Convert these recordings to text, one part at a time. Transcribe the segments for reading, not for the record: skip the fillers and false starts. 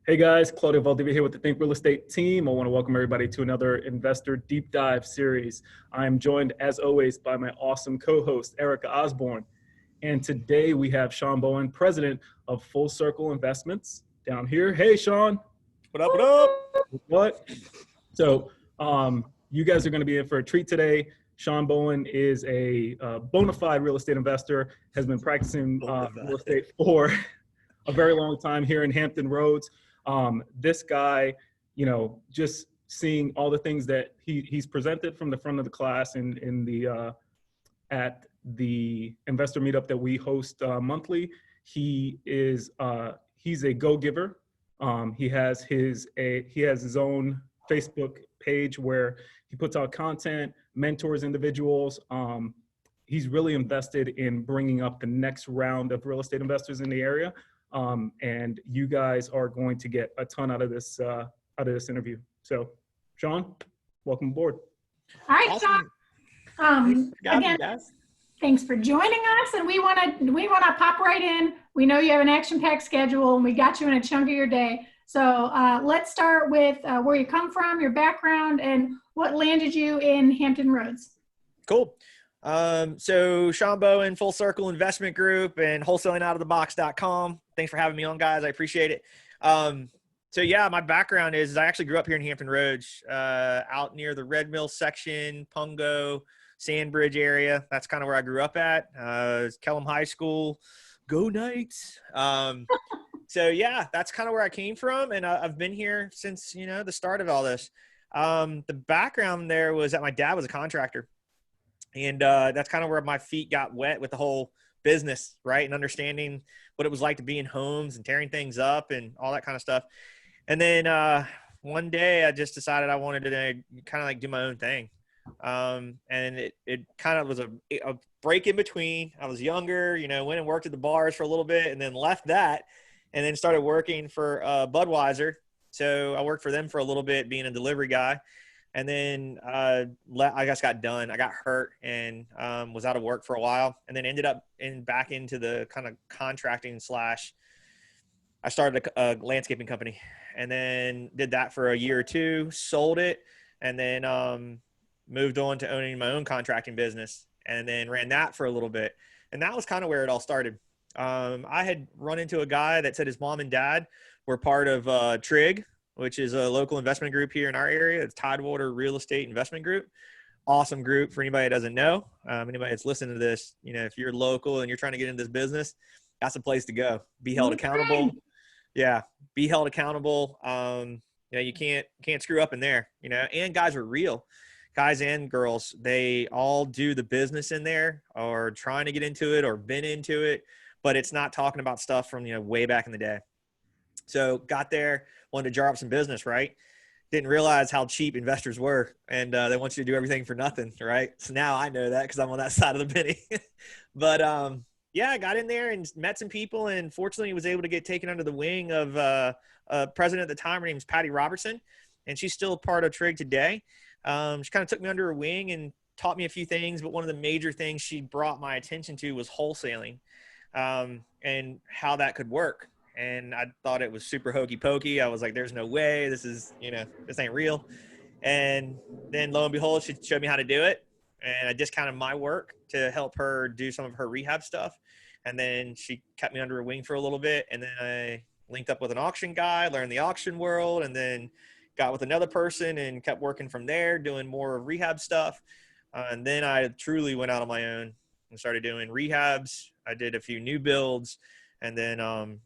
Hey guys, Claudio Valdivia here with the Think Real Estate team. I want to welcome everybody to another Investor Deep Dive series. I am joined, as always, by my awesome co-host, Erica Osborne. And today we have Shawn Bowen, president of Full Circle Investments, down here. Hey, Shawn. What up, what up? What? So you guys are going to be in for a treat today. Shawn Bowen is a bona fide real estate investor, has been practicing real estate for a very long time here in Hampton Roads. This guy, just seeing all the things that he's presented from the front of the class in the at the investor meetup that we host monthly. He's a go-giver. He has his own Facebook page where he puts out content, mentors individuals. He's really invested in bringing up the next round of real estate investors in the area. And you guys are going to get a ton out of this interview. So, Shawn, welcome aboard. All right, Awesome. Shawn. Again, thanks for joining us, and we want to pop right in. We know you have an action-packed schedule, and we got you in a chunk of your day. So let's start with where you come from, your background, and what landed you in Hampton Roads. Cool. So Shawn Bowen, Full Circle Investment Group, and wholesalingoutofthebox.com. Thanks for having me on, guys. I appreciate it. So yeah, my background is I actually grew up here in Hampton Roads, out near the Red Mill section, Pungo, Sandbridge area. That's kind of where I grew up at. Kellum High School, go Knights. So yeah, that's kind of where I came from, and I've been here since the start of all this. The background there was that my dad was a contractor. And that's kind of where my feet got wet with the whole business, right? And understanding what it was like to be in homes and tearing things up and all that kind of stuff. And then one day I just decided I wanted to kind of like do my own thing. And it kind of was a break in between. I was younger, went and worked at the bars for a little bit and then left that and then started working for Budweiser. So I worked for them for a little bit being a delivery guy. And then I just got done. I got hurt and was out of work for a while, and then ended up back into the kind of contracting / I started a landscaping company, and then did that for a year or two, sold it, and then moved on to owning my own contracting business, and then ran that for a little bit. And that was kind of where it all started. I had run into a guy that said his mom and dad were part of Trig, which is a local investment group here in our area. It's Tidewater Real Estate Investment Group. Awesome group for anybody that doesn't know. Anybody that's listening to this, if you're local and you're trying to get into this business, that's the place to go. Be held accountable. Yeah, be held accountable. You can't screw up in there, and guys are real. Guys and girls, they all do the business in there or trying to get into it or been into it, but it's not talking about stuff from, way back in the day. So got there, wanted to jar up some business, right? Didn't realize how cheap investors were, and they want you to do everything for nothing, right? So now I know that because I'm on that side of the penny. But yeah, I got in there and met some people, and fortunately was able to get taken under the wing of president at the time. Her name's Patty Robertson, and she's still a part of Trig today. She kind of took me under her wing and taught me a few things, but one of the major things she brought my attention to was wholesaling and how that could work. And I thought it was super hokey pokey. I was like, there's no way this is, this ain't real. And then lo and behold, she showed me how to do it. And I discounted my work to help her do some of her rehab stuff. And then she kept me under her wing for a little bit. And then I linked up with an auction guy, learned the auction world, and then got with another person and kept working from there, doing more rehab stuff. And then I truly went out on my own and started doing rehabs. I did a few new builds. And then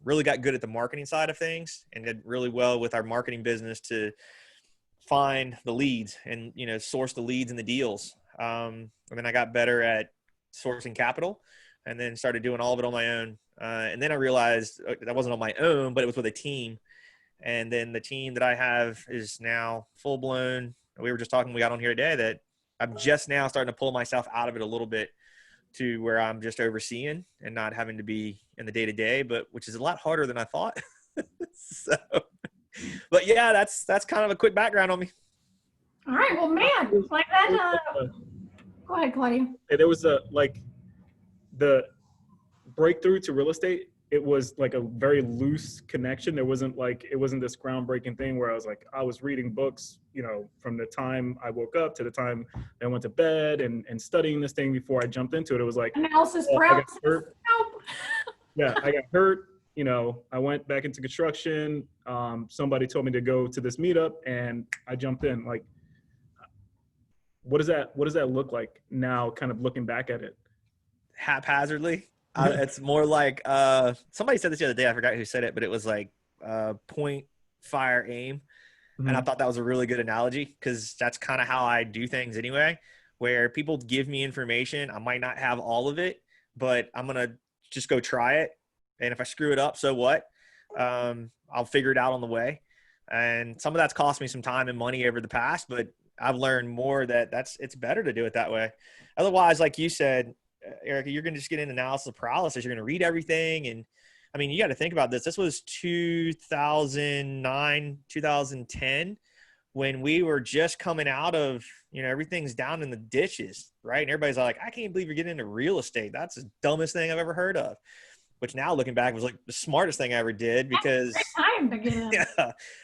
really got good at the marketing side of things and did really well with our marketing business to find the leads and, source the leads and the deals. And then I got better at sourcing capital and then started doing all of it on my own. And then I realized that wasn't on my own, but it was with a team. And then the team that I have is now full blown. We were just talking, we got on here today that I'm just now starting to pull myself out of it a little bit to where I'm just overseeing and not having to be in the day-to-day, but which is a lot harder than I thought. So, but yeah, that's kind of a quick background on me. All right. Well, man, like that. Go ahead, Claudia. There was the breakthrough to real estate it was like a very loose connection. It wasn't this groundbreaking thing where I was reading books, from the time I woke up to the time I went to bed and studying this thing before I jumped into it. It was like, analysis I got paralysis. hurt. Nope. Yeah, I got hurt. I went back into construction. Somebody told me to go to this meetup and I jumped in. Like, what does that look like now, kind of looking back at it? Haphazardly. It's more like somebody said this the other day. I forgot who said it, but it was like point, fire, aim. Mm-hmm. And I thought that was a really good analogy because that's kind of how I do things anyway, where people give me information. I might not have all of it, but I'm going to just go try it. And if I screw it up, so what? I'll figure it out on the way. And some of that's cost me some time and money over the past, but I've learned more that it's better to do it that way. Otherwise, like you said, Erica, you're going to just get in analysis paralysis. You're going to read everything. And I mean, you got to think about this. This was 2009, 2010, when we were just coming out of, everything's down in the ditches, right? And everybody's like, I can't believe you're getting into real estate. That's the dumbest thing I've ever heard of. Which now looking back was like the smartest thing I ever did because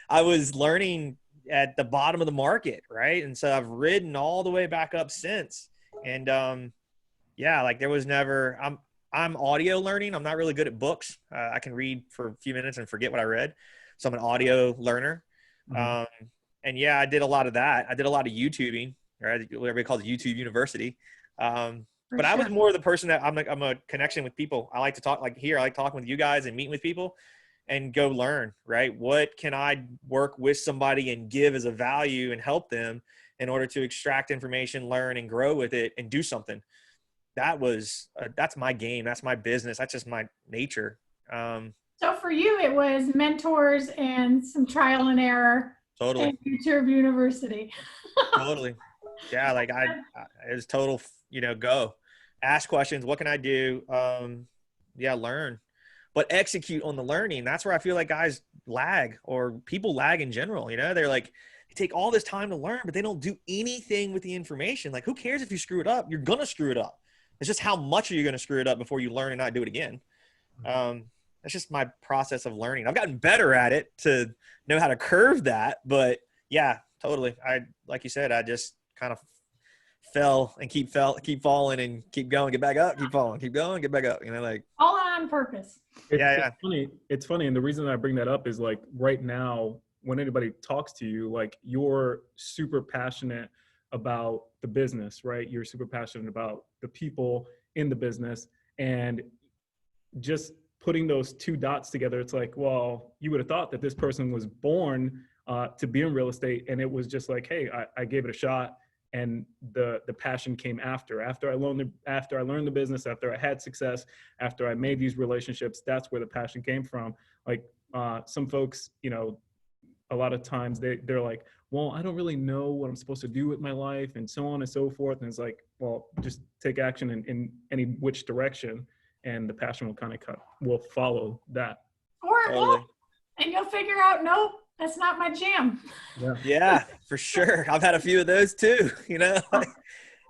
I was learning at the bottom of the market. Right. And so I've ridden all the way back up since. And, like there was never, I'm audio learning. I'm not really good at books. I can read for a few minutes and forget what I read. So I'm an audio learner. Mm-hmm. And I did a lot of that. I did a lot of YouTubing, right? What everybody calls YouTube University. But I was more the person that I'm a connection with people. I like to talk, like here, I like talking with you guys and meeting with people and go learn, right? What can I work with somebody and give as a value and help them in order to extract information, learn and grow with it and do something. That's my game. That's my business. That's just my nature. So for you, it was mentors and some trial and error. Totally. And YouTube University. Totally. Yeah. Like it was total, go ask questions. What can I do? Learn, but execute on the learning. That's where I feel like guys lag or people lag in general. They're like, they take all this time to learn, but they don't do anything with the information. Like, who cares if you screw it up? You're going to screw it up. It's just how much are you going to screw it up before you learn and not do it again? That's just my process of learning. I've gotten better at it to know how to curve that, but yeah, totally. Like you said, I just kind of fell and keep falling and keep going, get back up, keep falling, keep going, get back up, like all on purpose. It's funny. And the reason I bring that up is like right now, when anybody talks to you, like you're super passionate about the business, right? You're super passionate about the people in the business, and just putting those two dots together, it's like, well, you would have thought that this person was born to be in real estate, and it was just like, hey, I gave it a shot, and the passion came after I learned the business, after I had success, after I made these relationships. That's where the passion came from. Like some folks, a lot of times they're like, well, I don't really know what I'm supposed to do with my life, and so on and so forth. And it's like, well, just take action in any which direction, and the passion will follow that. Or totally. And you'll figure out, nope, that's not my jam. Yeah, for sure. I've had a few of those too,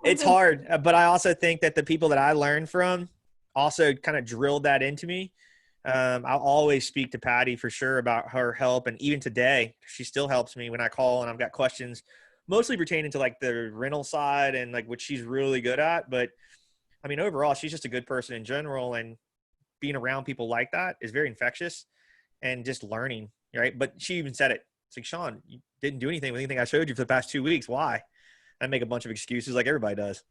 It's hard, but I also think that the people that I learned from also kind of drilled that into me. I'll always speak to Patty for sure about her help. And even today, she still helps me when I call and I've got questions, mostly pertaining to like the rental side and like what she's really good at. But I mean, overall, she's just a good person in general, and being around people like that is very infectious and just learning, right? But she even said it. It's like, Shawn, you didn't do anything with anything I showed you for the past 2 weeks. Why? I make a bunch of excuses like everybody does,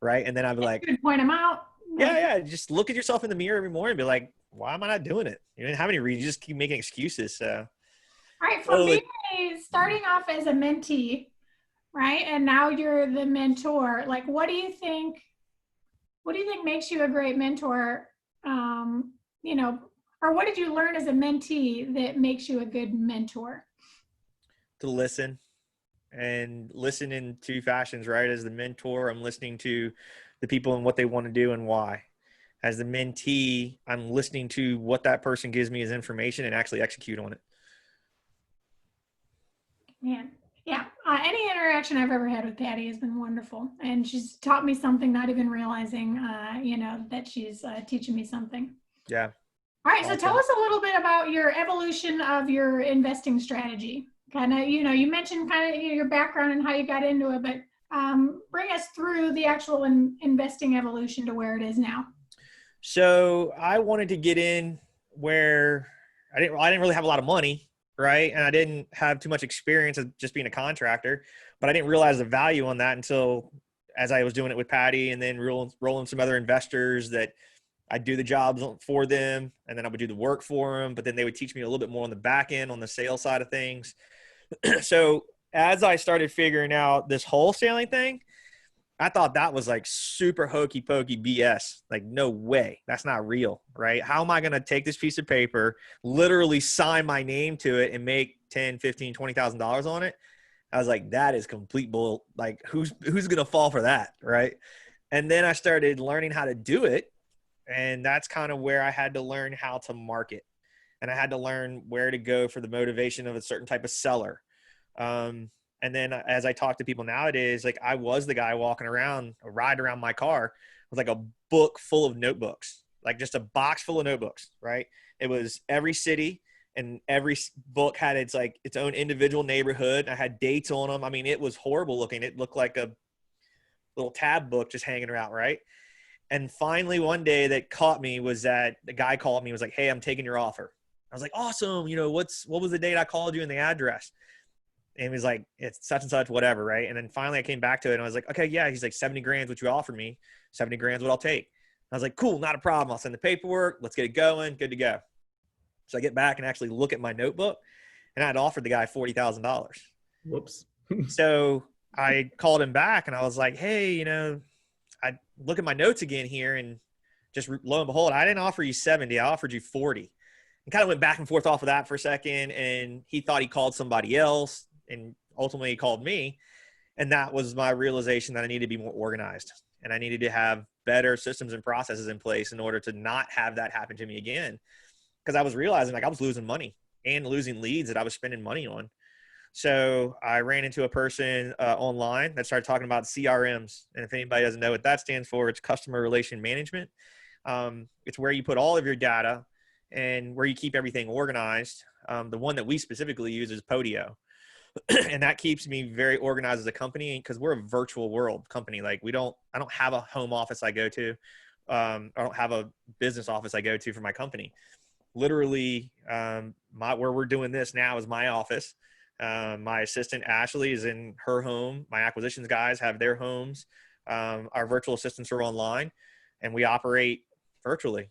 right? And then I'd be like, point them out. Yeah. Just look at yourself in the mirror every morning and be like, why am I not doing it? You didn't have any reasons. You just keep making excuses. So, all right. For me, starting off as a mentee, right, and now you're the mentor. Like, what do you think makes you a great mentor? Or what did you learn as a mentee that makes you a good mentor? To listen, and listen in two fashions, right? As the mentor, I'm listening to the people and what they want to do and why. As the mentee, I'm listening to what that person gives me as information and actually execute on it. Man. Yeah. Any interaction I've ever had with Patty has been wonderful. And she's taught me something, not even realizing, that she's teaching me something. Yeah. All right, so Awesome. tell us a little bit about your evolution of your investing strategy. Kind of, you mentioned kind of your background and how you got into it, but bring us through the actual investing evolution to where it is now. So I wanted to get in where I didn't really have a lot of money, right? And I didn't have too much experience of just being a contractor, but I didn't realize the value on that until as I was doing it with Patty and then rolling some other investors that I'd do the jobs for them and then I would do the work for them, but then they would teach me a little bit more on the back end, on the sales side of things. So as I started figuring out this wholesaling thing, I thought that was like super hokey pokey BS. Like, no way. That's not real, right? How am I going to take this piece of paper, literally sign my name to it and make $10, $15, $20,000 on it? I was like, that is complete bull. Like, who's going to fall for that, right? And then I started learning how to do it. And that's kind of where I had to learn how to market. And I had to learn where to go for the motivation of a certain type of seller. And then as I talk to people nowadays, like I was the guy walking around, riding around my car with like a book full of notebooks, like just a box full of notebooks, right? It was every city and every book had its own individual neighborhood. I had dates on them. I mean, it was horrible looking. It looked like a little tab book just hanging around, right? And finally one day that caught me was that the guy called me and was like, "Hey, I'm taking your offer." I was like, "Awesome. What was the date I called you and the address?" And he was like, "It's such and such, whatever." Right. And then finally I came back to it and I was like, "Okay, yeah." He's like, 70 grand, what you offered me. 70 grand, what I'll take. I was like, "Cool, not a problem. I'll send the paperwork. Let's get it going. Good to go." So I get back and actually look at my notebook and I'd offered the guy $40,000. Whoops. So I called him back and I was like, "Hey, I look at my notes again here and just lo and behold, I didn't offer you 70. I offered you 40. And kind of went back and forth off of that for a second. And he thought he called somebody else and ultimately he called me. And that was my realization that I needed to be more organized and I needed to have better systems and processes in place in order to not have that happen to me again. Because I was realizing like I was losing money and losing leads that I was spending money on. So I ran into a person online that started talking about CRMs. And if anybody doesn't know what that stands for, it's customer relation management. It's where you put all of your data and where you keep everything organized. The one that we specifically use is Podio. And that keeps me very organized as a company because we're a virtual world company. Like I don't have a home office I go to. I don't have a business office I go to for my company. Literally, where we're doing this now is my office. My assistant Ashley is in her home. My acquisitions guys have their homes. Our virtual assistants are online and we operate virtually.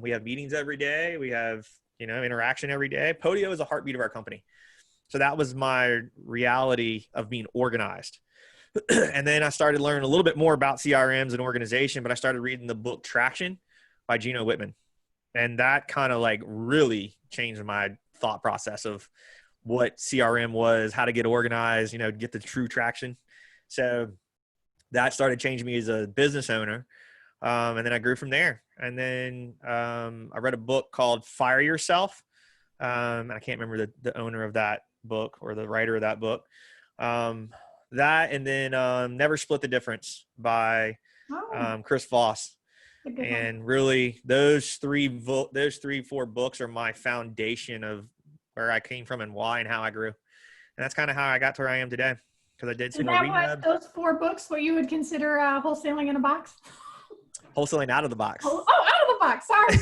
We have meetings every day. We have, interaction every day. Podio is a heartbeat of our company. So that was my reality of being organized. And then I started learning a little bit more about CRMs and organization, but I started reading the book Traction by Gino Wickman. And that kind of like really changed my thought process of what CRM was, how to get organized, get the true traction. So that started changing me as a business owner. And then I grew from there. And then I read a book called Fire Yourself. I can't remember the owner of that book or the writer of that book. That and then Never Split the Difference by Chris Voss. And really those 4 books are my foundation of where I came from and why and how I grew. And that's kind of how I got to where I am today. Because I did some more rehab. Those 4 books, what you would consider wholesaling in a box? Wholesaling out of the box. Oh, out of the box. Sorry.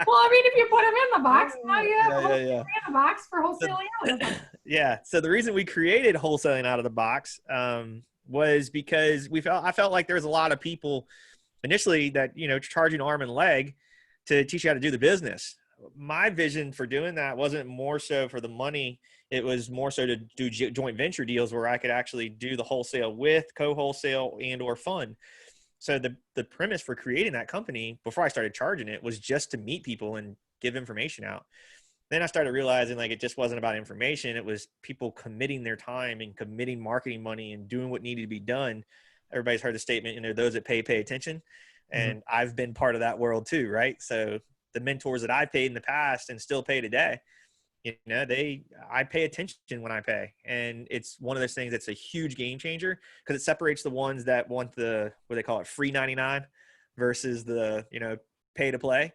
Well, I mean, if you put them in the box, now you have wholesaling in the box for wholesaling out of the box. Yeah. So the reason we created wholesaling out of the box was because I felt like there was a lot of people initially that, charging arm and leg to teach you how to do the business. My vision for doing that wasn't more so for the money. It was more so to do joint venture deals where I could actually do the wholesale with co-wholesale and or fund. So the premise for creating that company before I started charging it was just to meet people and give information out. Then I started realizing like it just wasn't about information. It was people committing their time and committing marketing money and doing what needed to be done. Everybody's heard the statement, those that pay attention. And I've been part of that world too, right? So the mentors that I paid in the past and still pay today, I pay attention when I pay. And it's one of those things that's a huge game changer because it separates the ones that want what they call it, free 99 versus the, pay to play.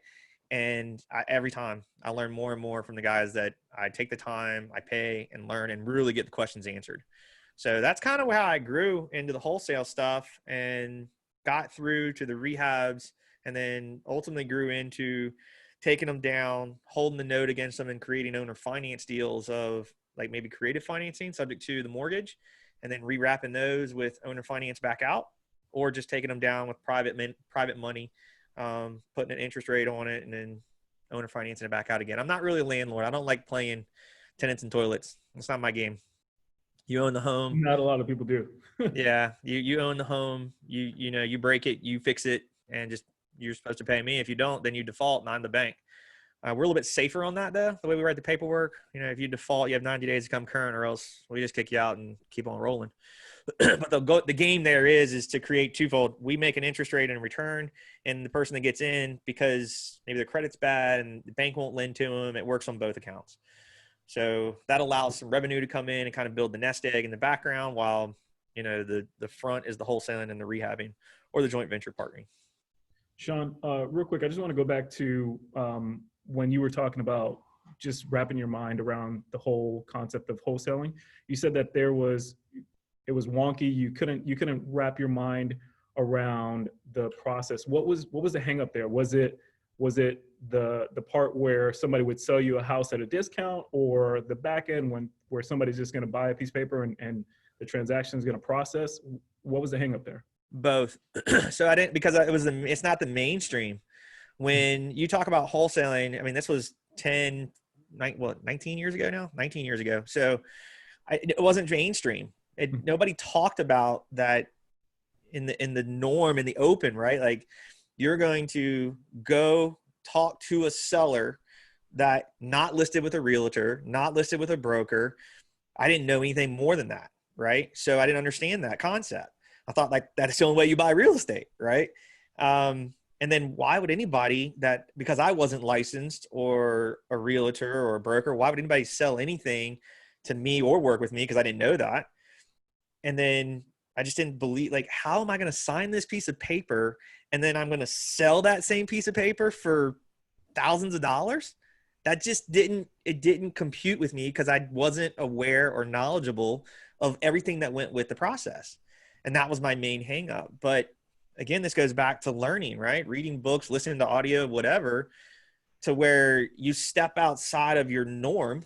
And every time I learn more and more from the guys that I take the time, I pay and learn and really get the questions answered. So that's kind of how I grew into the wholesale stuff and got through to the rehabs, and then ultimately grew into taking them down, holding the note against them, and creating owner finance deals of like maybe creative financing subject to the mortgage, and then rewrapping those with owner finance back out, or just taking them down with private money, putting an interest rate on it, and then owner financing it back out again. I'm not really a landlord. I don't like playing tenants and toilets. It's not my game. You own the home. Not a lot of people do. Yeah. You own the home. You break it, you fix it, and just, you're supposed to pay me. If you don't, then you default and I'm the bank. We're a little bit safer on that though. The way we write the paperwork, if you default, you have 90 days to come current, or else we just kick you out and keep on rolling. But the game there is to create twofold. We make an interest rate in return, and the person that gets in, because maybe their credit's bad and the bank won't lend to them, it works on both accounts. So that allows some revenue to come in and kind of build the nest egg in the background, while the front is the wholesaling and the rehabbing or the joint venture partnering. Shawn, real quick, I just want to go back to when you were talking about just wrapping your mind around the whole concept of wholesaling. You said that it was wonky. You couldn't wrap your mind around the process. What was the hang up there? Was it the part where somebody would sell you a house at a discount, or the back end where somebody's just going to buy a piece of paper and the transaction is going to process? What was the hang up there? Both. So I didn't, because it's not the mainstream. When you talk about wholesaling, I mean, this was 19 years ago now, 19 years ago. So it wasn't mainstream. Nobody talked about that in the norm, in the open, right? Like, you're going to go talk to a seller that not listed with a realtor, not listed with a broker. I didn't know anything more than that, right? So I didn't understand that concept. I thought like that's the only way you buy real estate, right? And then why would anybody because I wasn't licensed or a realtor or a broker, why would anybody sell anything to me or work with me? Because I didn't know that. And then I just didn't believe, like, how am I going to sign this piece of paper and then I'm going to sell that same piece of paper for thousands of dollars? That just didn't compute with me, because I wasn't aware or knowledgeable of everything that went with the process. And that was my main hang up. But again, this goes back to learning, right? Reading books, listening to audio, whatever, to where you step outside of your norm,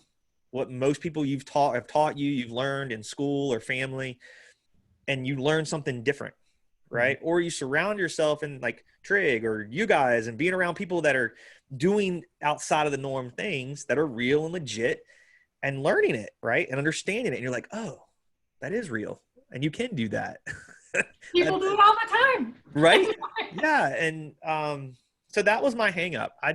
what most people have taught you, you've learned in school or family, and you learn something different, right? Or you surround yourself in like Trig or you guys and being around people that are doing outside of the norm things that are real and legit, and learning it, right? And understanding it. And you're like, oh, that is real. And you can do that. People do it all the time. Right? Yeah. And so that was my hang up. I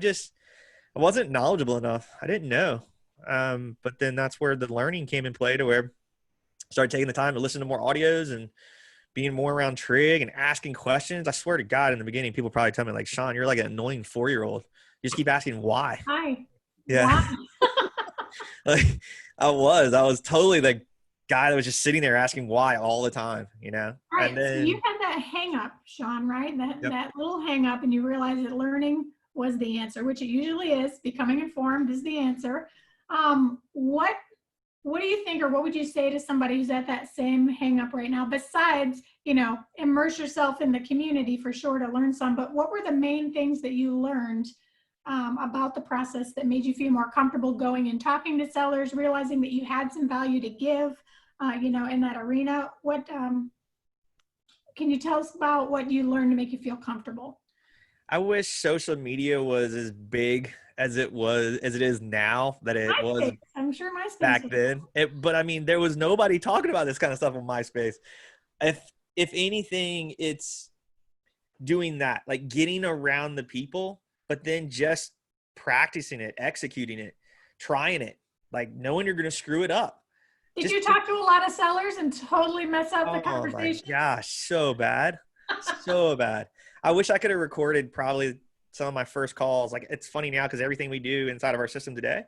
wasn't knowledgeable enough. I didn't know. But then that's where the learning came in play, to where I started taking the time to listen to more audios and being more around Trig and asking questions. I swear to God, in the beginning, people probably tell me like, Shawn, you're like an annoying 4-year-old. You just keep asking why. Hi. Yeah. Why? Like I was totally the guy that was just sitting there asking why all the time, All right. And then, so you had that hang up, Shawn, right? Yep. That little hang up, and you realized that learning was the answer, which it usually is. Becoming informed is the answer. What do you think, or what would you say to somebody who's at that same hang up right now, besides, immerse yourself in the community for sure to learn some, but what were the main things that you learned about the process that made you feel more comfortable going and talking to sellers, realizing that you had some value to give, in that arena? What can you tell us about what you learned to make you feel comfortable? I wish social media was as big as it is now, that it MySpace. was I'm sure MySpace back then. But I mean, there was nobody talking about this kind of stuff on MySpace. If anything, it's doing that, like getting around the people, but then just practicing it, executing it, trying it, like knowing you're going to screw it up. Did you talk to a lot of sellers and totally mess up the conversation? Oh my gosh, so bad. So bad. I wish I could have recorded probably some of my first calls. Like, it's funny now because everything we do inside of our system today,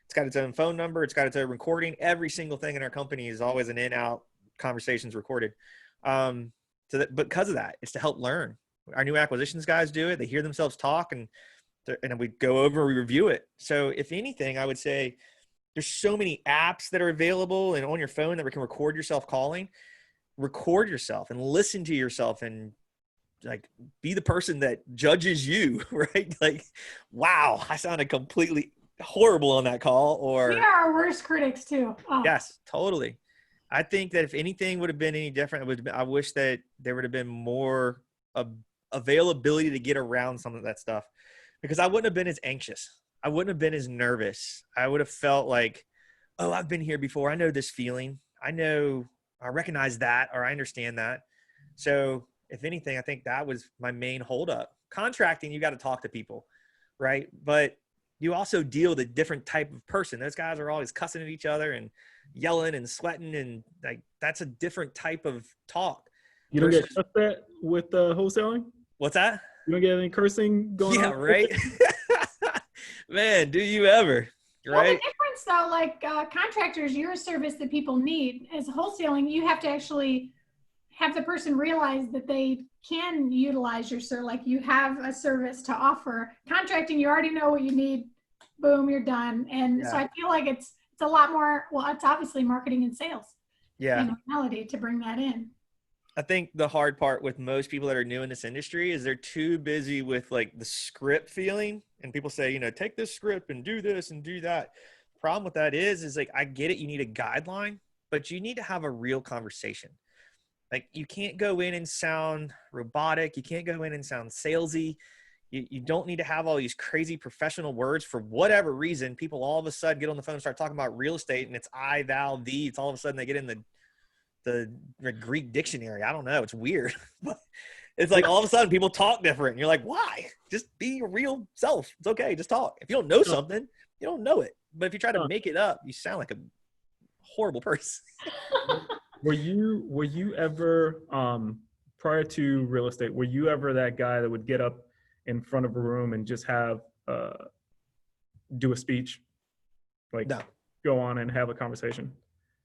it's got its own phone number. It's got its own recording. Every single thing in our company is always an in-out conversations recorded. So that, because of that, it's to help learn. Our new acquisitions guys do it. They hear themselves talk, and we go over and we review it. So if anything, I would say there's so many apps that are available and on your phone that we can record yourself calling. Record yourself and listen to yourself and like be the person that judges you, right? Like, wow, I sounded completely horrible on that call. Or we are our worst critics too. Oh. Yes, totally. I think that if anything would have been any different, I wish that there would have been more availability to get around some of that stuff, because I wouldn't have been as anxious. I wouldn't have been as nervous. I would have felt like, oh, I've been here before. I know this feeling. I recognize that, or I understand that. So if anything, I think that was my main holdup. Contracting, you got to talk to people, right? But you also deal with a different type of person. Those guys are always cussing at each other and yelling and sweating, and like that's a different type of talk. You don't get upset with wholesaling? What's that? You don't get any cursing going on? Yeah, right. Man, do you ever? Right. Well, the difference though, like contractors, you're a service that people need. As wholesaling, you have to actually have the person realize that they can utilize your service. Like you have a service to offer. Contracting, you already know what you need. Boom, you're done. And so I feel like it's a lot more. Well, it's obviously marketing and sales. Yeah. And reality to bring that in. I think the hard part with most people that are new in this industry is they're too busy with like the script feeling, and people say, take this script and do this and do that. The problem with that is like, I get it. You need a guideline, but you need to have a real conversation. Like you can't go in and sound robotic. You can't go in and sound salesy. You don't need to have all these crazy professional words. For whatever reason, people all of a sudden get on the phone and start talking about real estate, and it's I, thou, thee. It's all of a sudden they get in the Greek dictionary. I don't know. It's weird. But it's like all of a sudden people talk different. And you're like, why? Just be your real self. It's okay. Just talk. If you don't know something, you don't know it. But if you try to make it up, you sound like a horrible person. Were you ever, prior to real estate, were you ever that guy that would get up in front of a room and just have, do a speech? Like no. Go on and have a conversation?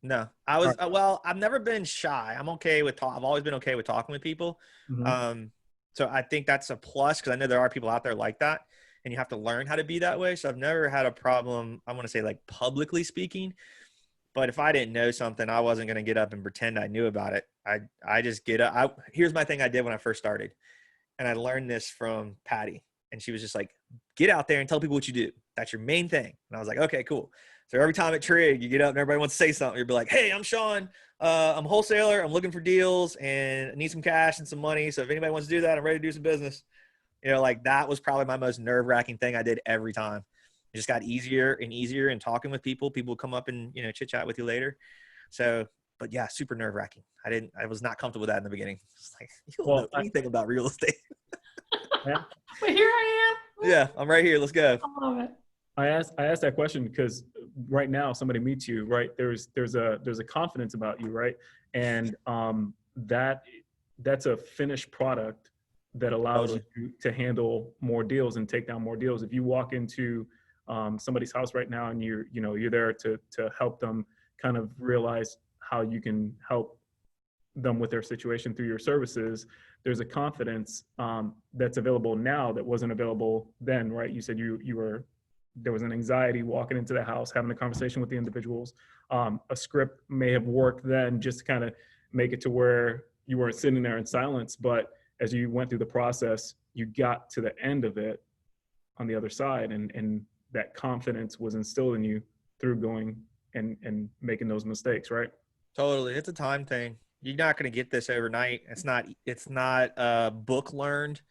No, I was, well, I've never been shy. I'm okay with I've always been okay with talking with people. Mm-hmm. So I think that's a plus, because I know there are people out there like that, and you have to learn how to be that way. So I've never had a problem, I want to say, like publicly speaking. But if I didn't know something, I wasn't going to get up and pretend I knew about it. I just get up. Here's my thing I did when I first started. And I learned this from Patty. And she was just like, get out there and tell people what you do. That's your main thing. And I was like, okay, cool. So every time at Trig, you get up and everybody wants to say something. You'll be like, hey, I'm Shawn. I'm a wholesaler. I'm looking for deals and I need some cash and some money. So if anybody wants to do that, I'm ready to do some business. Like that was probably my most nerve-wracking thing I did every time. It just got easier and easier, and talking with people. People would come up and, chit chat with you later. So, but yeah, super nerve-wracking. I was not comfortable with that in the beginning. It's like, you don't know anything about real estate. Yeah. But here I am. Yeah, I'm right here. Let's go. I love it. I asked that question because right now somebody meets you, right? There's a confidence about you, right? And that's a finished product that allows you to handle more deals and take down more deals. If you walk into somebody's house right now and you're there to help them kind of realize how you can help them with their situation through your services, there's a confidence that's available now that wasn't available then, right? You said there was an anxiety walking into the house, having a conversation with the individuals. A script may have worked then just to kind of make it to where you weren't sitting there in silence, but as you went through the process, you got to the end of it on the other side, and that confidence was instilled in you through going and making those mistakes, right? Totally. It's a time thing. You're not going to get this overnight. It's not book learned.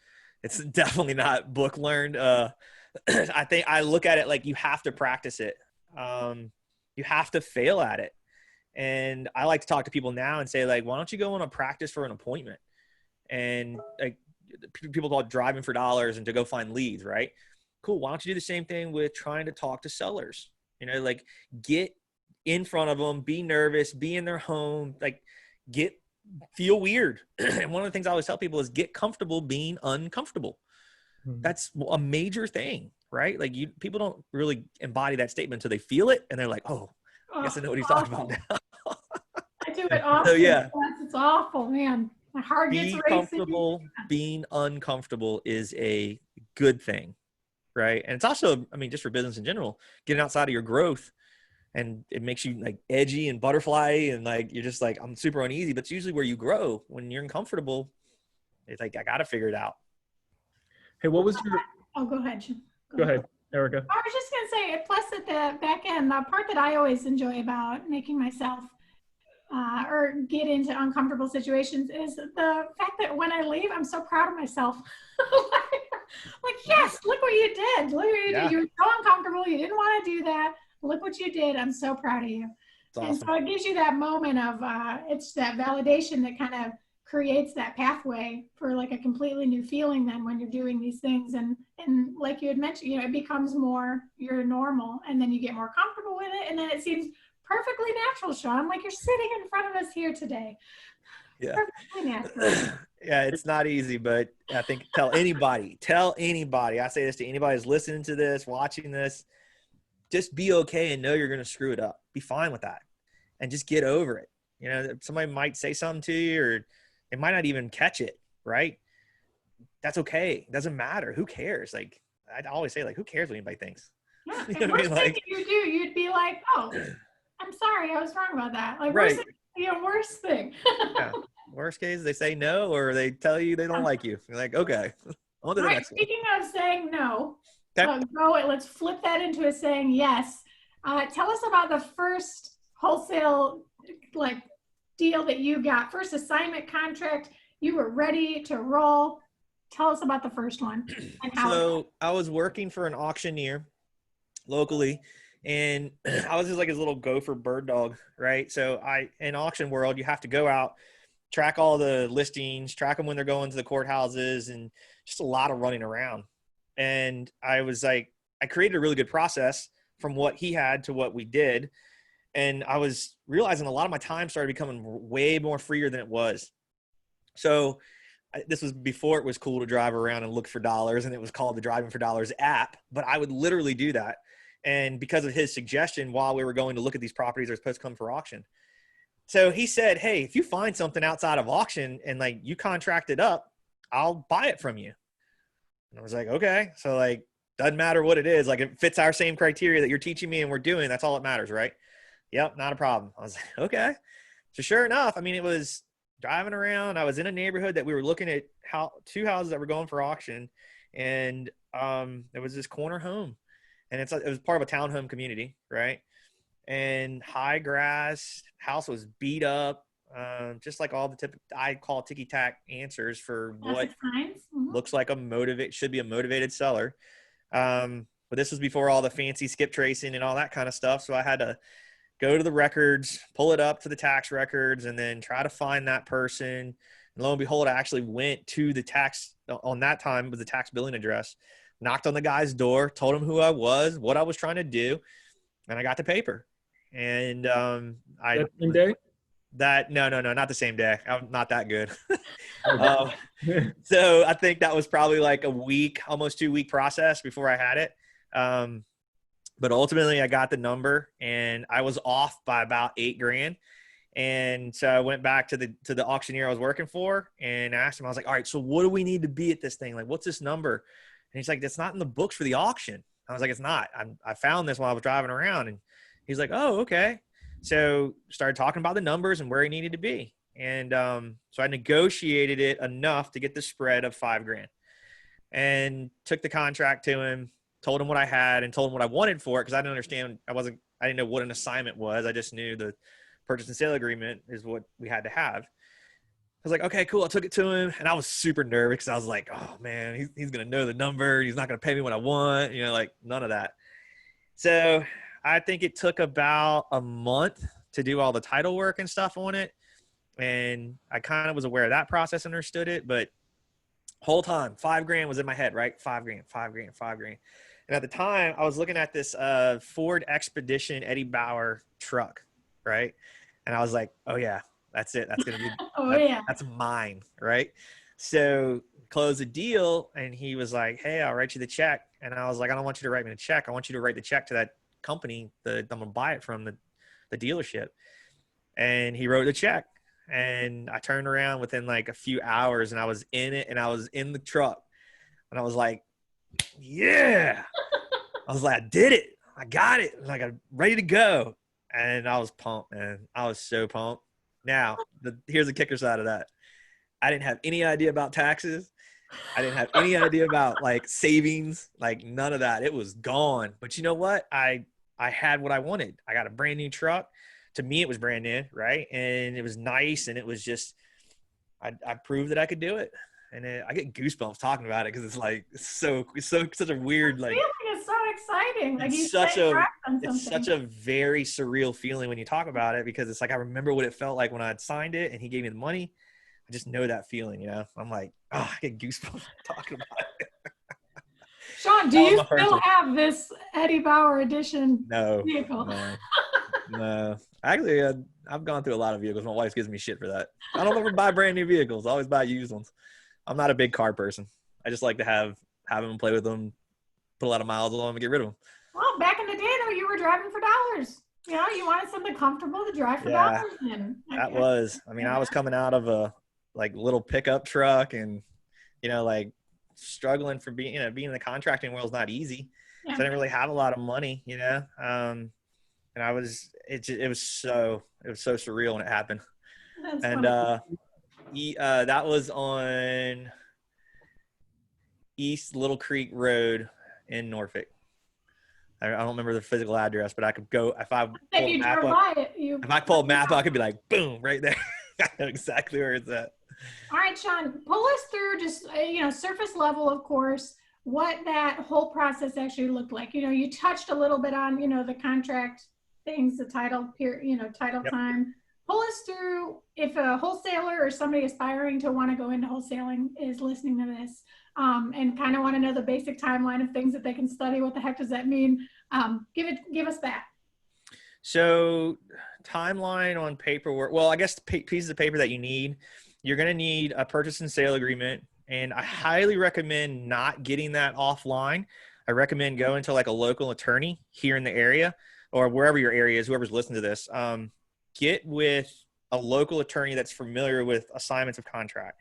It's definitely not book learned. I think I look at it like you have to practice it. You have to fail at it. And I like to talk to people now and say, like, why don't you go on a practice for an appointment? And like people call it driving for dollars and to go find leads, right? Cool. Why don't you do the same thing with trying to talk to sellers? Like get in front of them, be nervous, be in their home, like feel weird. And one of the things I always tell people is get comfortable being uncomfortable. Mm-hmm. That's a major thing, right? Like people don't really embody that statement until they feel it. And they're like, oh, I guess I know what he's talking about now. I do it often. So, yeah. It's awful, man. My heart gets Be racing. comfortable. Being uncomfortable is a good thing, right? And it's also, I mean, just for business in general, getting outside of your growth, and it makes you like edgy and butterfly, and like you're just like, I'm super uneasy. But it's usually where you grow. When you're uncomfortable, it's like, I got to figure it out. Hey, what was your? Oh, go ahead. Jim. Go ahead, Erica. I was just going to say, plus at the back end, the part that I always enjoy about making myself or get into uncomfortable situations is the fact that when I leave, I'm so proud of myself. Like, yes, look what you did. Look what you did. You were so uncomfortable. You didn't want to do that. Look what you did. I'm so proud of you. Awesome. And so it gives you that moment of, it's that validation that kind of creates that pathway for like a completely new feeling then when you're doing these things. And like you had mentioned, you know, it becomes more your normal, and then you get more comfortable with it. And then it seems perfectly natural, Shawn, like you're sitting in front of us here today. Yeah. Perfectly natural. Yeah, it's not easy, but I think tell anybody, I say this to anybody who's listening to this, watching this, just be okay and know you're going to screw it up. Be fine with that and just get over it. You know, somebody might say something to you, or they might not even catch it, right? That's okay. It doesn't matter. Who cares? Like, I always say, like, who cares what anybody thinks? Yeah. You And know what I worst mean? thing Like, you do, you'd be like, oh, I'm sorry, I was wrong about that. Like, right. worst thing. Yeah. Worst case, they say no, or they tell you they don't like you. You're like, okay, on to the Right. next one. Speaking of saying no, Okay. let's flip that into a saying yes. Tell us about the first wholesale like deal that you got, first assignment contract. You were ready to roll. Tell us about the first one and how. So I was working for an auctioneer locally, and I was just like his little gopher bird dog, right? So in auction world, you have to go out, track all the listings, track them when they're going to the courthouses, and just a lot of running around. And I was like, I created a really good process from what he had to what we did. And I was realizing a lot of my time started becoming way more freer than it was. So this was before it was cool to drive around and look for dollars, and it was called the Driving for Dollars app, but I would literally do that. And because of his suggestion, while we were going to look at these properties that are supposed to come for auction. So he said, hey, if you find something outside of auction and like you contract it up, I'll buy it from you. And I was like, okay. So like, doesn't matter what it is. Like, it fits our same criteria that you're teaching me and we're doing. That's all that matters, right? Yep, not a problem. I was like, okay. So sure enough, I mean, it was driving around. I was in a neighborhood that we were looking at two houses that were going for auction. And there was this corner home. And it was part of a townhome community, right? And high grass, house was beat up, just like all the typical, I call ticky-tack answers for what looks like should be a motivated seller. But this was before all the fancy skip tracing and all that kind of stuff. So I had to go to the records, pull it up to the tax records, and then try to find that person. And lo and behold, I actually went to the tax, on that time, it was the tax billing address, knocked on the guy's door, told him who I was, what I was trying to do, and I got the paper. And no, not the same day. I'm not that good. So I think that was probably like a week, almost 2-week process before I had it. But ultimately I got the number, and I was off by about $8,000. And so I went back to the auctioneer I was working for and asked him, I was like, all right, so what do we need to be at this thing? Like, what's this number? And he's like, that's not in the books for the auction. I was like, it's not. I found this while I was driving around. And he's like, oh, okay. So started talking about the numbers and where he needed to be. And so I negotiated it enough to get the spread of $5,000, and took the contract to him, told him what I had, and told him what I wanted for it. Cause I didn't understand. I didn't know what an assignment was. I just knew the purchase and sale agreement is what we had to have. I was like, okay, cool. I took it to him, and I was super nervous because I was like, oh man, he's going to know the number. He's not going to pay me what I want. You know, like none of that. So I think it took about a month to do all the title work and stuff on it. And I kind of was aware of that process and understood it, but whole time $5,000 was in my head, right? $5,000. And at the time I was looking at this Ford Expedition Eddie Bauer truck, right? And I was like, oh yeah, that's it. That's going to be, that's mine. Right. So close the deal. And he was like, hey, I'll write you the check. And I was like, I don't want you to write me the check. I want you to write the check to that company that I'm going to buy it from, the dealership. And he wrote the check. and I turned around within like a few hours and I was in it, and I was in the truck, and I was like, yeah, I was like, I did it. I got it. Like, I'm ready to go. And I was pumped, man. I was so pumped. Now, here's the kicker side of that. I didn't have any idea about taxes. I didn't have any idea about like savings, like none of that. It was gone. But you know what? I had what I wanted. I got a brand new truck. To me, it was brand new, right? And it was nice, and it was just, I proved that I could do it. And I get goosebumps talking about it because it's like such a weird, like, feeling is so exciting. Like it's such a very surreal feeling when you talk about it, because it's like I remember what it felt like when I had signed it and he gave me the money. I just know that feeling, you know. I'm like, oh, I get goosebumps talking about it. Shawn, do you still have this Eddie Bauer edition vehicle? No. Actually, I've gone through a lot of vehicles. My wife gives me shit for that. I don't ever buy brand new vehicles. I always buy used ones. I'm not a big car person. I just like to have them, play with them, put a lot of miles on them, and get rid of them. Well, back in the day, though, you were driving for dollars. You know, you wanted something comfortable to drive for dollars. I was coming out of a like little pickup truck, and you know, like struggling for being in the contracting world is not easy. So I didn't really have a lot of money, you know. And it was so surreal when it happened. That was on East Little Creek Road in Norfolk. I don't remember the physical address, but I could go if I pull a map up. If I pull a map up, I could be like, boom, right there. I know exactly where it's at. All right, Shawn, pull us through just, surface level, of course, what that whole process actually looked like. You know, you touched a little bit on, the contract things, the title, title time. Pull us through if a wholesaler or somebody aspiring to want to go into wholesaling is listening to this and kind of want to know the basic timeline of things that they can study. What the heck does that mean? Give us that. So timeline on paperwork. Well, I guess pieces of paper that you need. You're going to need a purchase and sale agreement. And I highly recommend not getting that offline. I recommend going to like a local attorney here in the area or wherever your area is, whoever's listening to this. Get with a local attorney that's familiar with assignments of contract.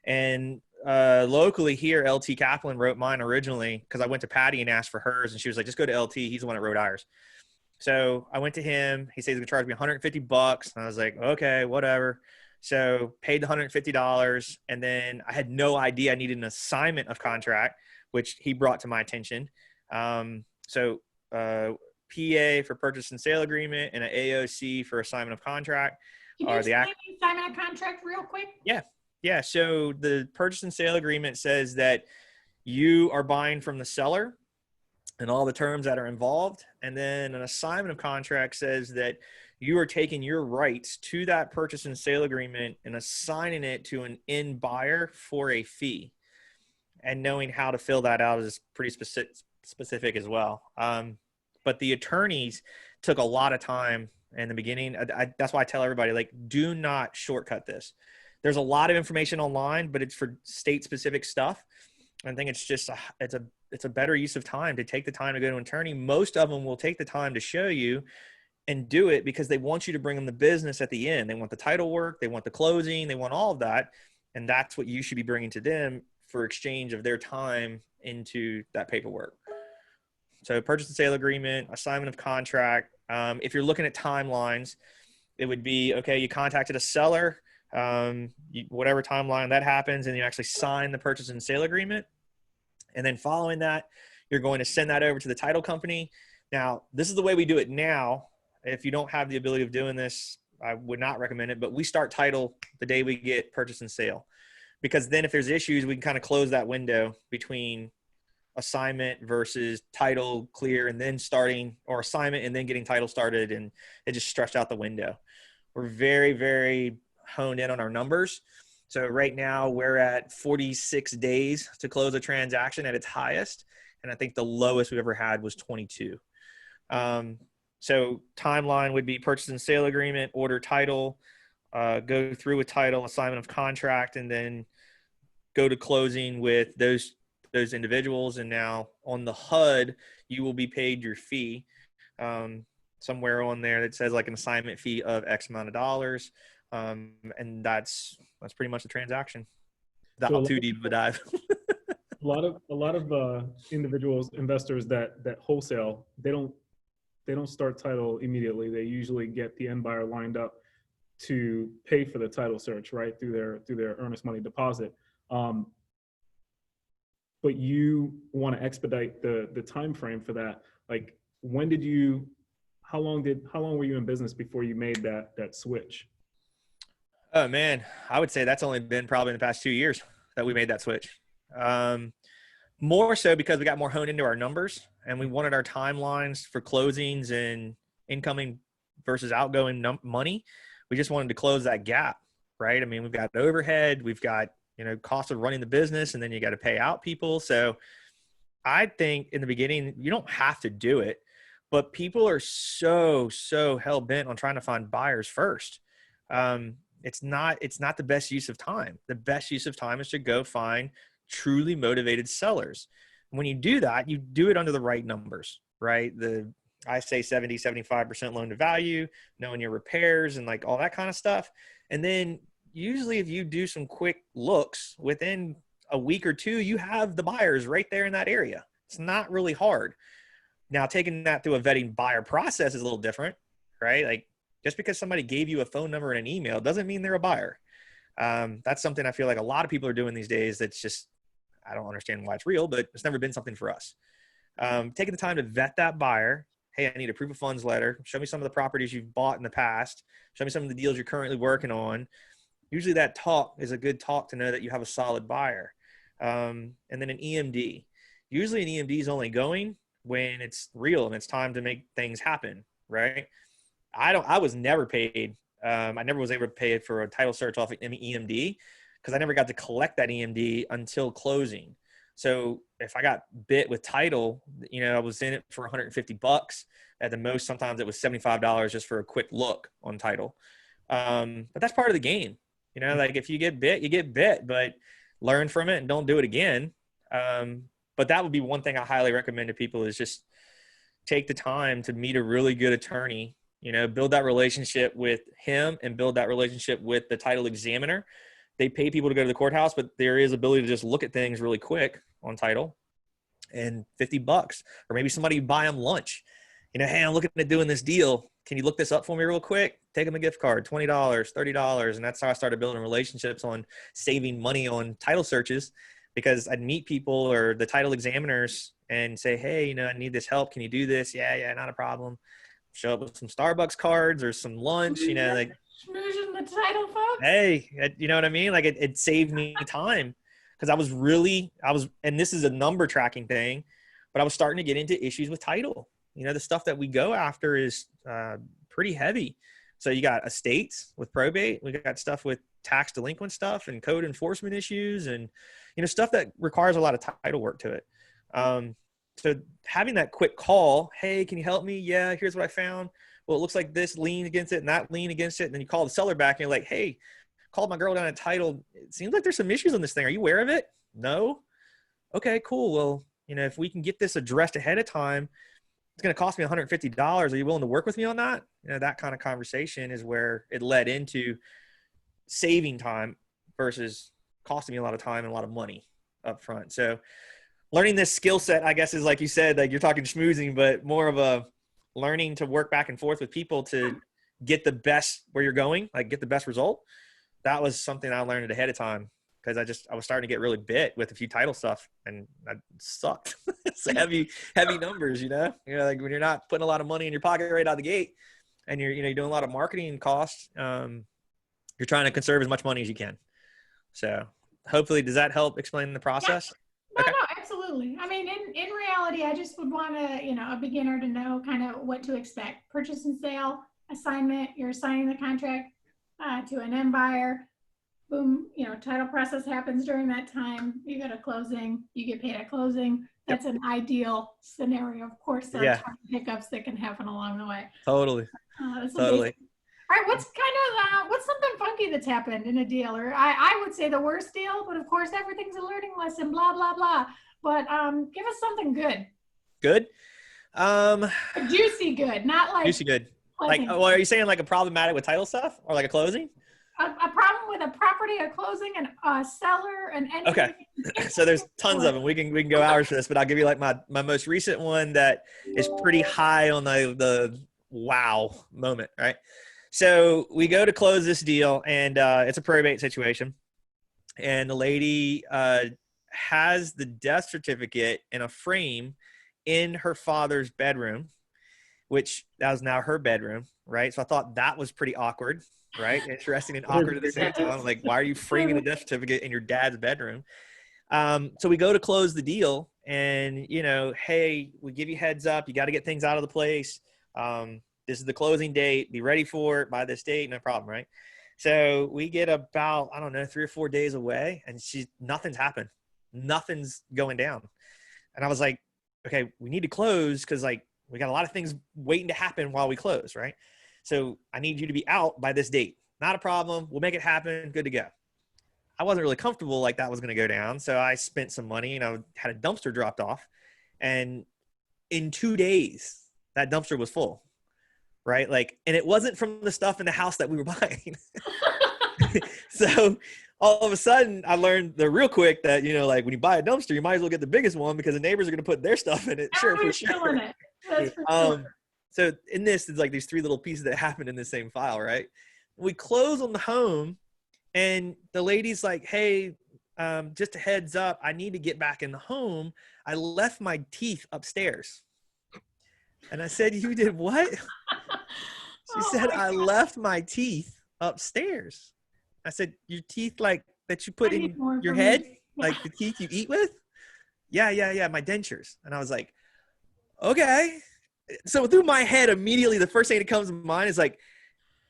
And locally here, LT Kaplan wrote mine originally because I went to Patty and asked for hers, and she was like, just go to LT. He's the one that wrote ours. So I went to him. He said he's going to charge me $150. And I was like, okay, whatever. So paid the $150. And then I had no idea I needed an assignment of contract, which he brought to my attention. PA for purchase and sale agreement and an AOC for assignment of contract. Can you explain the assignment of contract real quick? Yeah. So the purchase and sale agreement says that you are buying from the seller and all the terms that are involved. And then an assignment of contract says that you are taking your rights to that purchase and sale agreement and assigning it to an end buyer for a fee. And knowing how to fill that out is pretty specific as well. But the attorneys took a lot of time in the beginning. That's why I tell everybody, like, do not shortcut this. There's a lot of information online, but it's for state specific stuff. I think it's just, it's a better use of time to take the time to go to an attorney. Most of them will take the time to show you and do it because they want you to bring them the business at the end. They want the title work. They want the closing. They want all of that. And that's what you should be bringing to them for exchange of their time into that paperwork. So purchase and sale agreement, assignment of contract. If you're looking at timelines, it would be, okay, you contacted a seller, whatever timeline that happens, and you actually sign the purchase and sale agreement. And then following that, you're going to send that over to the title company. Now, this is the way we do it now. If you don't have the ability of doing this, I would not recommend it, but we start title the day we get purchase and sale, because then if there's issues, we can kind of close that window between assignment versus title clear and then starting, or assignment and then getting title started, and it just stretched out the window. We're very, very honed in on our numbers. So right now we're at 46 days to close a transaction at its highest. And I think the lowest we've ever had was 22. So timeline would be purchase and sale agreement, order title, go through with title, assignment of contract, and then go to closing with those individuals. And now on the HUD, you will be paid your fee. Somewhere on there that says like an assignment fee of X amount of dollars. And that's pretty much the transaction. So Not too deep of a dive. a lot of individuals, investors that wholesale, they don't start title immediately. They usually get the end buyer lined up to pay for the title search, right, through their earnest money deposit. But you want to expedite the time frame for that. Like, how long were you in business before you made that switch? Oh man, I would say that's only been probably in the past 2 years that we made that switch. More so because we got more honed into our numbers and we wanted our timelines for closings and incoming versus outgoing money. We just wanted to close that gap, right? I mean, we've got overhead, we've got, cost of running the business, and then you got to pay out people. So I think in the beginning, you don't have to do it, but people are so hell bent on trying to find buyers first. It's not the best use of time. The best use of time is to go find truly motivated sellers. When you do that, you do it under the right numbers, right? I say 70-75% loan to value, knowing your repairs and like all that kind of stuff. And then usually if you do some quick looks within a week or two, you have the buyers right there in that area. It's not really hard. Now, taking that through a vetting buyer process is a little different, right? Like, just because somebody gave you a phone number and an email doesn't mean they're a buyer. That's something I feel like a lot of people are doing these days. That's just, I don't understand why it's real, but it's never been something for us. Taking the time to vet that buyer. Hey, I need a proof of funds letter. Show me some of the properties you've bought in the past. Show me some of the deals you're currently working on. Usually that talk is a good talk to know that you have a solid buyer. And then an EMD. Usually an EMD is only going when it's real and it's time to make things happen, right? I was never paid. I never was able to pay for a title search off an EMD because I never got to collect that EMD until closing. So if I got bit with title, I was in it for $150 at the most. Sometimes it was $75 just for a quick look on title. But that's part of the game. Like if you get bit, you get bit, but learn from it and don't do it again. But that would be one thing I highly recommend to people is just take the time to meet a really good attorney, build that relationship with him and build that relationship with the title examiner. They pay people to go to the courthouse, but there is ability to just look at things really quick on title and $50, or maybe somebody buy them lunch. Hey, I'm looking at doing this deal. Can you look this up for me real quick? Take them a gift card, $20, $30. And that's how I started building relationships on saving money on title searches, because I'd meet people or the title examiners and say, hey, I need this help. Can you do this? Yeah, not a problem. Show up with some Starbucks cards or some lunch, like schmoozing the title folks. Hey, you know what I mean? Like it saved me time because I was, and this is a number tracking thing, but I was starting to get into issues with title. The stuff that we go after is pretty heavy. So you got estates with probate. We got stuff with tax delinquent stuff and code enforcement issues and, stuff that requires a lot of title work to it. So having that quick call, hey, can you help me? Yeah, here's what I found. Well, it looks like this lean against it and that lean against it. And then you call the seller back and you're like, hey, called my girl down at title. It seems like there's some issues on this thing. Are you aware of it? No. Okay, cool. Well, if we can get this addressed ahead of time, it's going to cost me $150. Are you willing to work with me on that? That kind of conversation is where it led into saving time versus costing me a lot of time and a lot of money up front. So learning this skill set, I guess, is like you said, like you're talking schmoozing, but more of a learning to work back and forth with people to get the best where you're going, like get the best result. That was something I learned ahead of time because I was starting to get really bit with a few title stuff and I sucked. It's heavy numbers, like when you're not putting a lot of money in your pocket right out of the gate and you're doing a lot of marketing costs, you're trying to conserve as much money as you can. So hopefully, does that help explain the process? Yeah. No, absolutely. I mean, in reality, I just would want a beginner to know kind of what to expect. Purchase and sale, assignment, you're assigning the contract to an end buyer. Boom, title process happens during that time. You go to closing, you get paid at closing. That's an ideal scenario. Of course, there are tons of hiccups that can happen along the way. Totally. Totally. All right, what's something funky that's happened in a deal? Or I would say the worst deal, but of course everything's a learning lesson, blah, blah, blah. But give us something good. Good? Juicy good, not like juicy good. pleasant. Like, well, are you saying like a problematic with title stuff or like a closing? a problem with a property, a closing, and a seller, and anything. Okay. So there's tons of them. We can go hours for this, but I'll give you like my most recent one that is pretty high on the wow moment, right? So we go to close this deal, and it's a probate situation, and the lady has the death certificate in a frame in her father's bedroom, which that was now her bedroom, right? So I thought that was pretty awkward, right? Interesting and awkward at the same time. Like, why are you framing a death certificate in your dad's bedroom? So we go to close the deal, and, you know, hey, we give you heads up. You got to get things out of the place. This is the closing date. Be ready for it by this date. No problem, right? So we get about, I don't know, 3 or 4 days away, and nothing's happened. Nothing's going down. And I was like, okay, we need to close because, like, we got a lot of things waiting to happen while we close, right? So I need you to be out by this date. Not a problem. We'll make it happen. Good to go. I wasn't really comfortable like that was going to go down. So I spent some money and I had a dumpster dropped off. And in 2 days, that dumpster was full, right? Like, and it wasn't from the stuff in the house that we were buying. So all of a sudden I learned real quick that, you know, like when you buy a dumpster, you might as well get the biggest one because the neighbors are going to put their stuff in it. Sure, for sure. That's for sure. So in this, it's like these 3 little pieces that happened in the same file, right? We close on the home, and the lady's like, hey, just a heads up, I need to get back in the home. I left my teeth upstairs. And I said, you did what? She said, I left my teeth upstairs. I said, your teeth like that you put in your head? Like the teeth you eat with? Yeah, my dentures. And I was like, okay. So through my head, immediately, the first thing that comes to mind is like,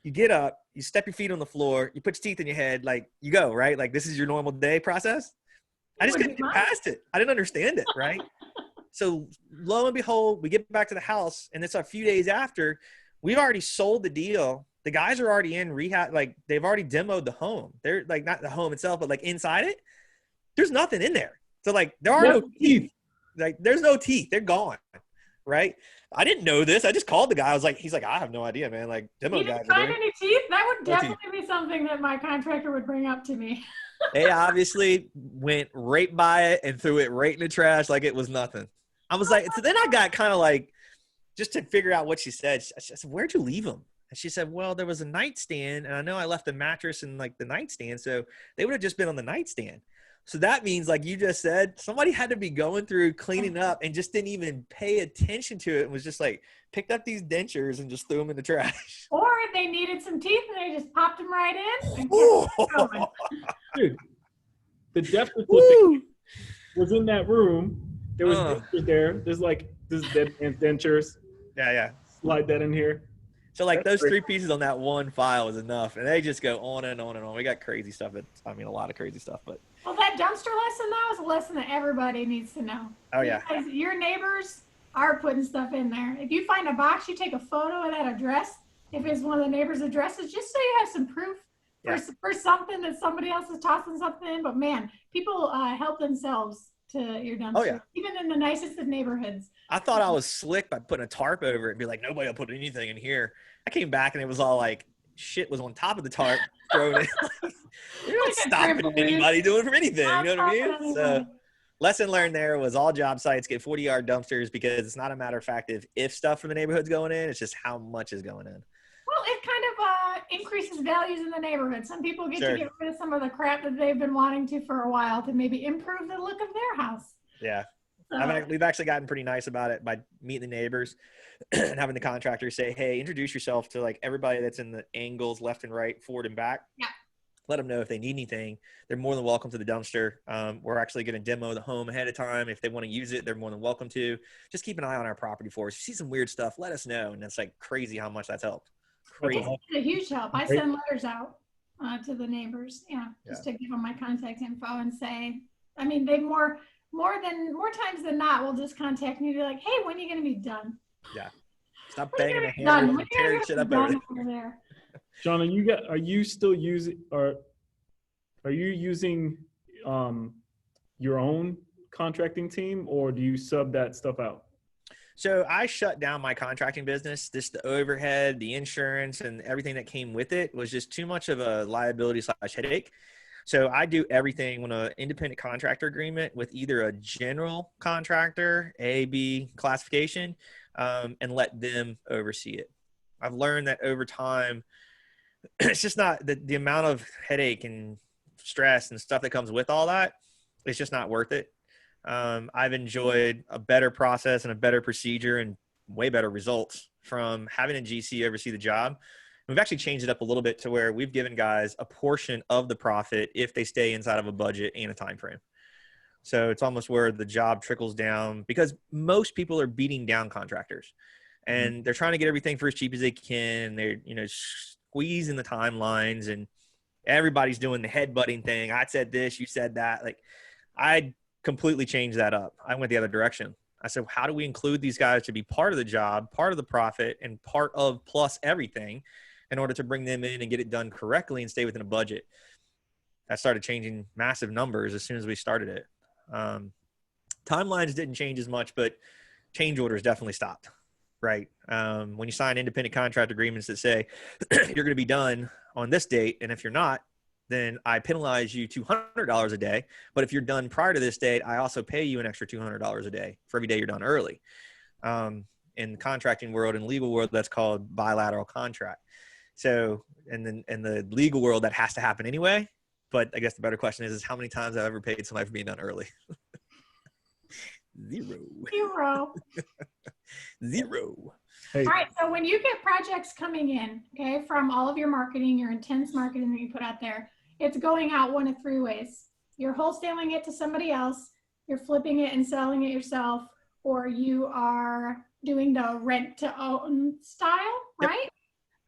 you get up, you step your feet on the floor, you put your teeth in your head, like you go, right? Like this is your normal day process. I just couldn't get past it. I didn't understand it, right? So lo and behold, we get back to the house, and it's a few days after. We've already sold the deal. The guys are already in rehab. Like they've already demoed the home. They're like not the home itself, but like inside it, there's nothing in there. So like there are no teeth. Like there's no teeth. They're gone, right? I didn't know this. I just called the guy. I was like, he's like, I have no idea, man. Like demo guys. You didn't find any teeth? That would definitely be something that my contractor would bring up to me. They obviously went right by it and threw it right in the trash like it was nothing. I was like, so then I got kind of like, just to figure out what she said. I said, where'd you leave them? And she said, well, there was a nightstand, and I know I left the mattress in like the nightstand, so they would have just been on the nightstand. So that means, like you just said, somebody had to be going through cleaning up and just didn't even pay attention to it and was just like picked up these dentures and just threw them in the trash. Or they needed some teeth and they just popped them right in and kept going. Dude, the death certificate was in that room. There was dentures there. There's like this dead man's dentures. Yeah. Slide that in here. So like those 3 pieces on that one file is enough, and they just go on and on and on. We got crazy stuff. A lot of crazy stuff, but. Well, that dumpster lesson though is a lesson that everybody needs to know. Oh yeah. Because your neighbors are putting stuff in there. If you find a box, you take a photo of that address. If it's one of the neighbors' addresses, just so you have some proof for something that somebody else is tossing something in. But man, people help themselves to your dumpster. Oh yeah. Even in the nicest of neighborhoods. I thought I was slick by putting a tarp over it and be like, nobody will put anything in here. I came back and it was all like shit was on top of the tarp thrown in. You're not stopping anybody doing from anything. You know what I mean? So lesson learned there was all job sites get 40-yard dumpsters, because it's not a matter of fact if stuff from the neighborhood's going in, it's just how much is going in. Well, it kind of increases values in the neighborhood. Some people get to get rid of some of the crap that they've been wanting to for a while to maybe improve the look of their house. Yeah. So, We've actually gotten pretty nice about it by meeting the neighbors and having the contractor say, hey, introduce yourself to like everybody that's in the angles left and right, forward and back. Yeah. Let them know if they need anything. They're more than welcome to the dumpster. We're actually going to demo the home ahead of time. If they want to use it, they're more than welcome to. Just keep an eye on our property for us. If you see some weird stuff, let us know. And it's like crazy how much that's helped. Crazy. It's a huge help. I send letters out to the neighbors, just to give them my contact info and say, I mean, they more times than not will just contact me and be like, hey, when are you going to be done? Yeah. Stop banging the hammer and tearing shit up over there. Shawn, are you still using, or are you using your own contracting team, or do you sub that stuff out? So I shut down my contracting business. Just the overhead, the insurance, and everything that came with it was just too much of a liability / headache. So I do everything on an independent contractor agreement with either a general contractor, A, B classification, and let them oversee it. I've learned that over time, it's just not the amount of headache and stress and stuff that comes with all that. It's just not worth it. I've enjoyed a better process and a better procedure and way better results from having a GC oversee the job. We've actually changed it up a little bit to where we've given guys a portion of the profit if they stay inside of a budget and a time frame. So it's almost where the job trickles down, because most people are beating down contractors and they're trying to get everything for as cheap as they can. They're, squeezing the timelines, and everybody's doing the headbutting thing. I said this, you said that. Like, I completely changed that up. I went the other direction. I said, how do we include these guys to be part of the job, part of the profit, and part of plus everything in order to bring them in and get it done correctly and stay within a budget? That started changing massive numbers as soon as we started it. Timelines didn't change as much, but change orders definitely stopped, right? When you sign independent contract agreements that say you're going to be done on this date, and if you're not, then I penalize you $200 a day. But if you're done prior to this date, I also pay you an extra $200 a day for every day you're done early. In the contracting world and legal world, that's called bilateral contract. So, and then in the legal world, that has to happen anyway. But I guess the better question is how many times I've ever paid somebody for being done early? Zero. Hey. All right. So when you get projects coming in, okay, from all of your marketing, your intense marketing that you put out there, it's going out one of three ways. You're wholesaling it to somebody else, you're flipping it and selling it yourself, or you are doing the rent to own style, right?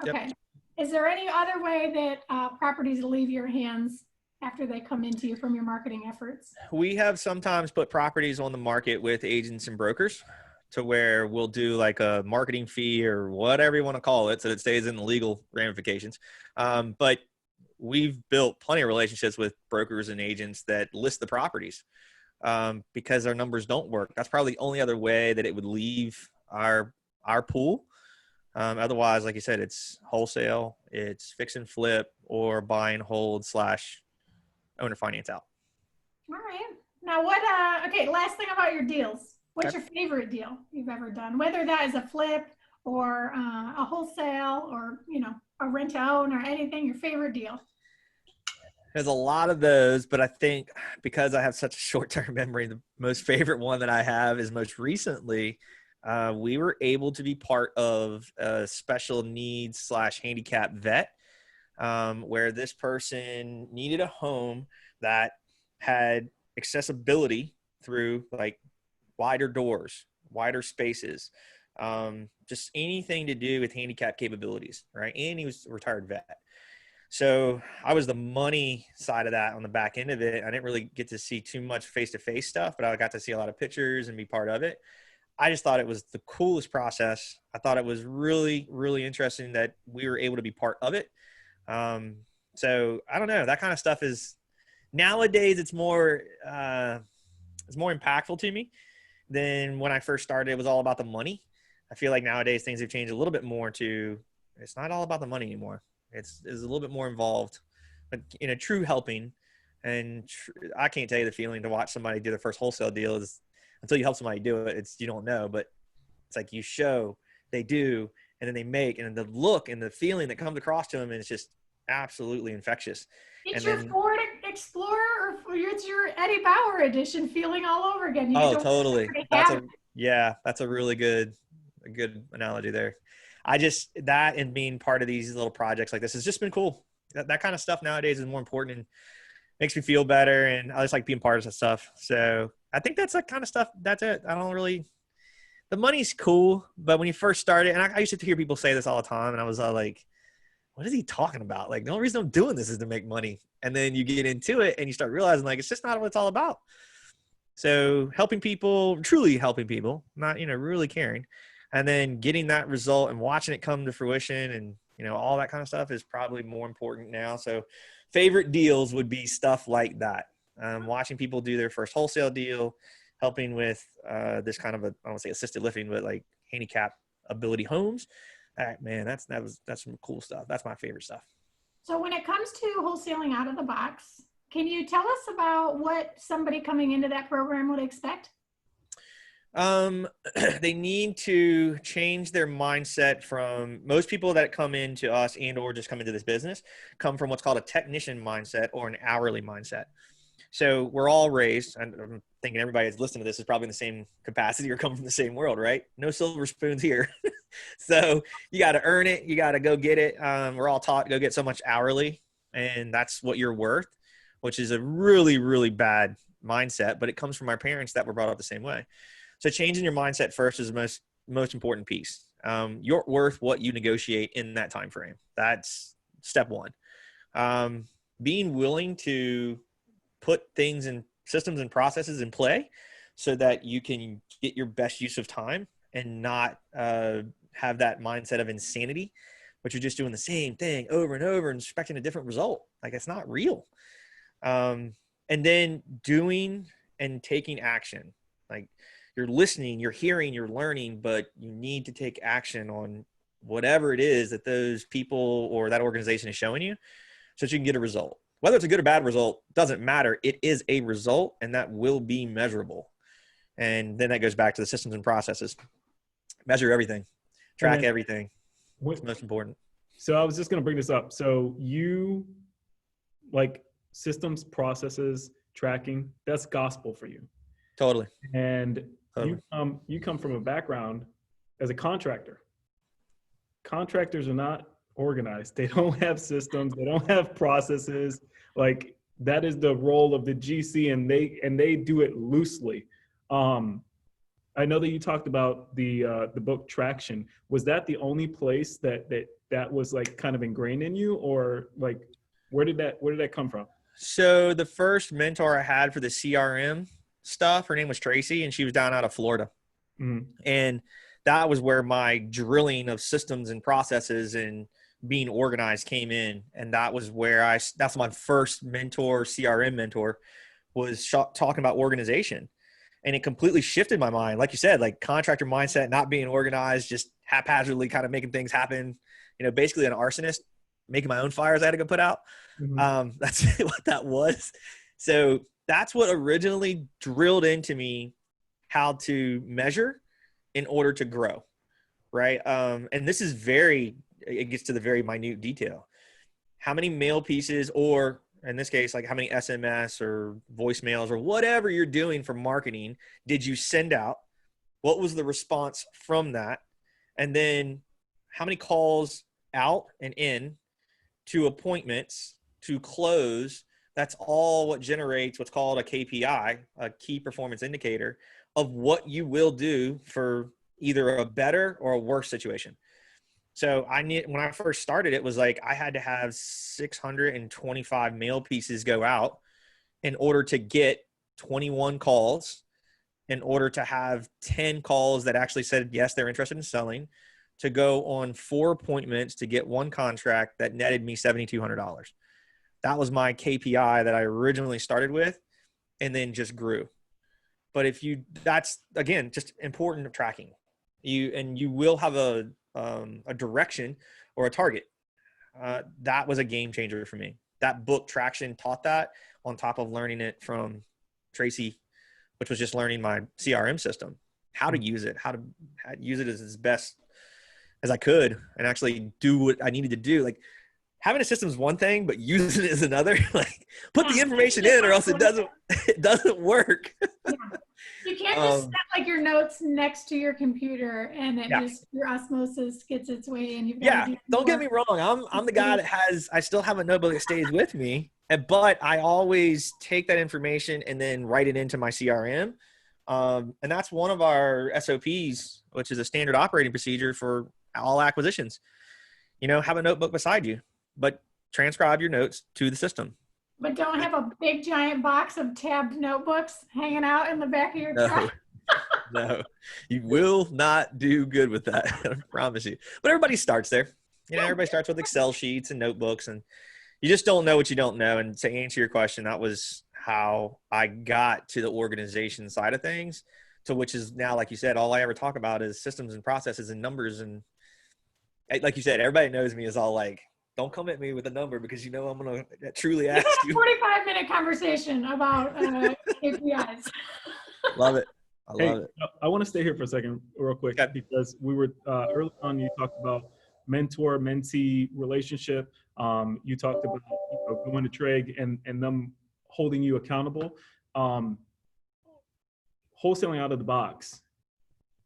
Yep. Okay. Is there any other way that properties leave your hands after they come into you from your marketing efforts? We have sometimes put properties on the market with agents and brokers to where we'll do like a marketing fee or whatever you want to call it so that it stays in the legal ramifications. But we've built plenty of relationships with brokers and agents that list the properties because our numbers don't work. That's probably the only other way that it would leave our pool. Otherwise, like you said, it's wholesale, it's fix and flip, or buy and hold / owner finance out. All right. Now okay, last thing about your deals. What's your favorite deal you've ever done? Whether that is a flip or a wholesale or, a rent to own or anything, your favorite deal. There's a lot of those, but I think because I have such a short-term memory, the most favorite one that I have is most recently, we were able to be part of a special needs / handicap vet, where this person needed a home that had accessibility through like wider doors, wider spaces, just anything to do with handicap capabilities, right? And he was a retired vet. So I was the money side of that on the back end of it. I didn't really get to see too much face-to-face stuff, but I got to see a lot of pictures and be part of it. I just thought it was the coolest process. I thought it was really, really interesting that we were able to be part of it. So I don't know, that kind of stuff is nowadays it's more impactful to me than when I first started. It was all about the money. I feel like nowadays things have changed a little bit more to, it's not all about the money anymore. It's a little bit more involved, but true helping. And I can't tell you the feeling to watch somebody do their first wholesale deal is until you help somebody do it. You don't know, but it's like you show, they do, and then they make, and the look and the feeling that comes across to them, and it's just absolutely infectious. It's your Ford Explorer or it's your Eddie Bauer edition feeling all over again. Totally. That's a really good analogy there. That and being part of these little projects like this has just been cool. That kind of stuff nowadays is more important and makes me feel better. And I just like being part of that stuff. So I think that's that kind of stuff. That's it. The money's cool, but when you first started, and I used to hear people say this all the time, and I was like, what is he talking about? Like, the only reason I'm doing this is to make money. And then you get into it and you start realizing like, it's just not what it's all about. So helping people, truly helping people, not, really caring, and then getting that result and watching it come to fruition and, all that kind of stuff is probably more important now. So favorite deals would be stuff like that. Watching people do their first wholesale deal, helping with this kind of I don't want to say assisted living, but like handicap ability homes. Man, that's some cool stuff. That's my favorite stuff. So when it comes to wholesaling out of the box, can you tell us about what somebody coming into that program would expect? They need to change their mindset from most people that come into us and or just come into this business come from what's called a technician mindset or an hourly mindset. So we're all raised, I'm thinking everybody that's listening to this is probably in the same capacity or come from the same world, right? No silver spoons here. So you got to earn it. You got to go get it. We're all taught to go get so much hourly, and that's what you're worth, which is a really, really bad mindset, but it comes from our parents that were brought up the same way. So changing your mindset first is the most important piece. You're worth what you negotiate in that time frame. That's step one. Being willing to put things in systems and processes in play so that you can get your best use of time and not have that mindset of insanity, but you're just doing the same thing over and over and expecting a different result. Like, it's not real. And then doing and taking action. Like, you're listening, you're hearing, you're learning, but you need to take action on whatever it is that those people or that organization is showing you so that you can get a result. Whether it's a good or bad result doesn't matter. It is a result, and that will be measurable. And then that goes back to the systems and processes. Measure everything. Track everything. It's most important. So I was just going to bring this up. So you like systems, processes, tracking, that's gospel for you. Totally. And you come from a background as a contractor. Contractors are not organized. They don't have systems. They don't have processes. Like, that is the role of the GC, and they do it loosely. I know that you talked about the book Traction. Was that the only place that was like kind of ingrained in you, or like where did that come from? So the first mentor I had for the CRM stuff, her name was Tracy, and she was down out of Florida. Mm-hmm. And that was where my drilling of systems and processes and being organized came in. And that was where that's my first mentor, CRM mentor, was talking about organization. And it completely shifted my mind. Like you said, like contractor mindset, not being organized, just haphazardly kind of making things happen, basically an arsonist, making my own fires I had to go put out. Mm-hmm. That's what that was. So that's what originally drilled into me how to measure in order to grow. Right. And this is it gets to the very minute detail. How many mail pieces, or in this case, like how many SMS or voicemails or whatever you're doing for marketing did you send out? What was the response from that? And then how many calls out and in to appointments to close? That's all what generates what's called a KPI, a key performance indicator, of what you will do for either a better or a worse situation. So when I first started, it was like I had to have 625 mail pieces go out in order to get 21 calls, in order to have 10 calls that actually said, yes, they're interested in selling, to go on 4 appointments to get 1 contract that netted me $7,200. That was my KPI that I originally started with and then just grew. But that's again, just important tracking. You will have a direction or a target. That was a game changer for me. That book Traction taught that, on top of learning it from Tracy, which was just learning my CRM system, how to use it, how to use it as best as I could and actually do what I needed to do. Like, having a system is one thing, but using it is another. Like, put the information in, or else it doesn't work. Yeah. You can't just set like your notes next to your computer and it just your osmosis gets its way. And don't get me wrong. I'm the guy that I still have a notebook that stays with me, but I always take that information and then write it into my CRM. And that's one of our SOPs, which is a standard operating procedure for all acquisitions. Have a notebook beside you, but transcribe your notes to the system. But don't have a big giant box of tabbed notebooks hanging out in the back of your truck. No, you will not do good with that. I promise you. But everybody starts there. Everybody starts with Excel sheets and notebooks, and you just don't know what you don't know. And to answer your question, that was how I got to the organization side of things, to which is now, like you said, all I ever talk about is systems and processes and numbers. And like you said, everybody knows me as all like, don't come at me with a number because you know I'm going to truly ask you. 45-minute conversation about KPIs. Love it. I love it. I want to stay here for a second real quick, because we were early on, you talked about mentor-mentee relationship. You talked about going to Treg and them holding you accountable. Wholesaling out of the box,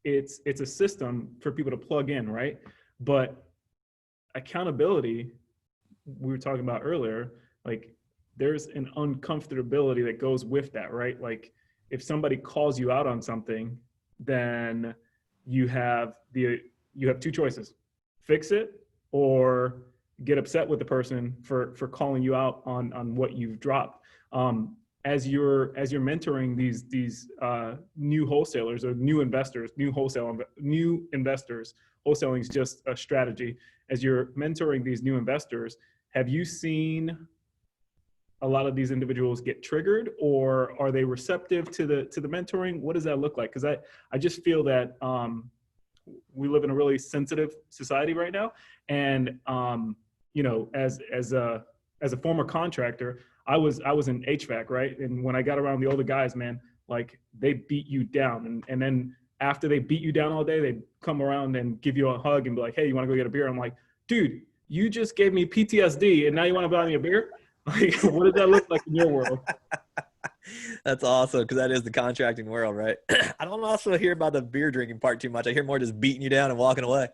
it's a system for people to plug in, right? But accountability, we were talking about earlier, like there's an uncomfortability that goes with that, right? Like if somebody calls you out on something, then you have two choices: fix it or get upset with the person for calling you out on what you've dropped. As you're mentoring these new wholesalers or new investors, new investors, wholesaling is just a strategy. As you're mentoring these new investors, have you seen a lot of these individuals get triggered, or are they receptive to the mentoring? What does that look like? Because I just feel that we live in a really sensitive society right now, and as a former contractor, I was in HVAC, right? And when I got around the older guys, man, like they beat you down, and then after they beat you down all day, they come around and give you a hug and be like, "Hey, you want to go get a beer?" I'm like, "Dude, you just gave me PTSD, and now you want to buy me a beer?" Like, what does that look like in your world? That's awesome, because that is the contracting world, right? I don't also hear about the beer drinking part too much. I hear more just beating you down and walking away.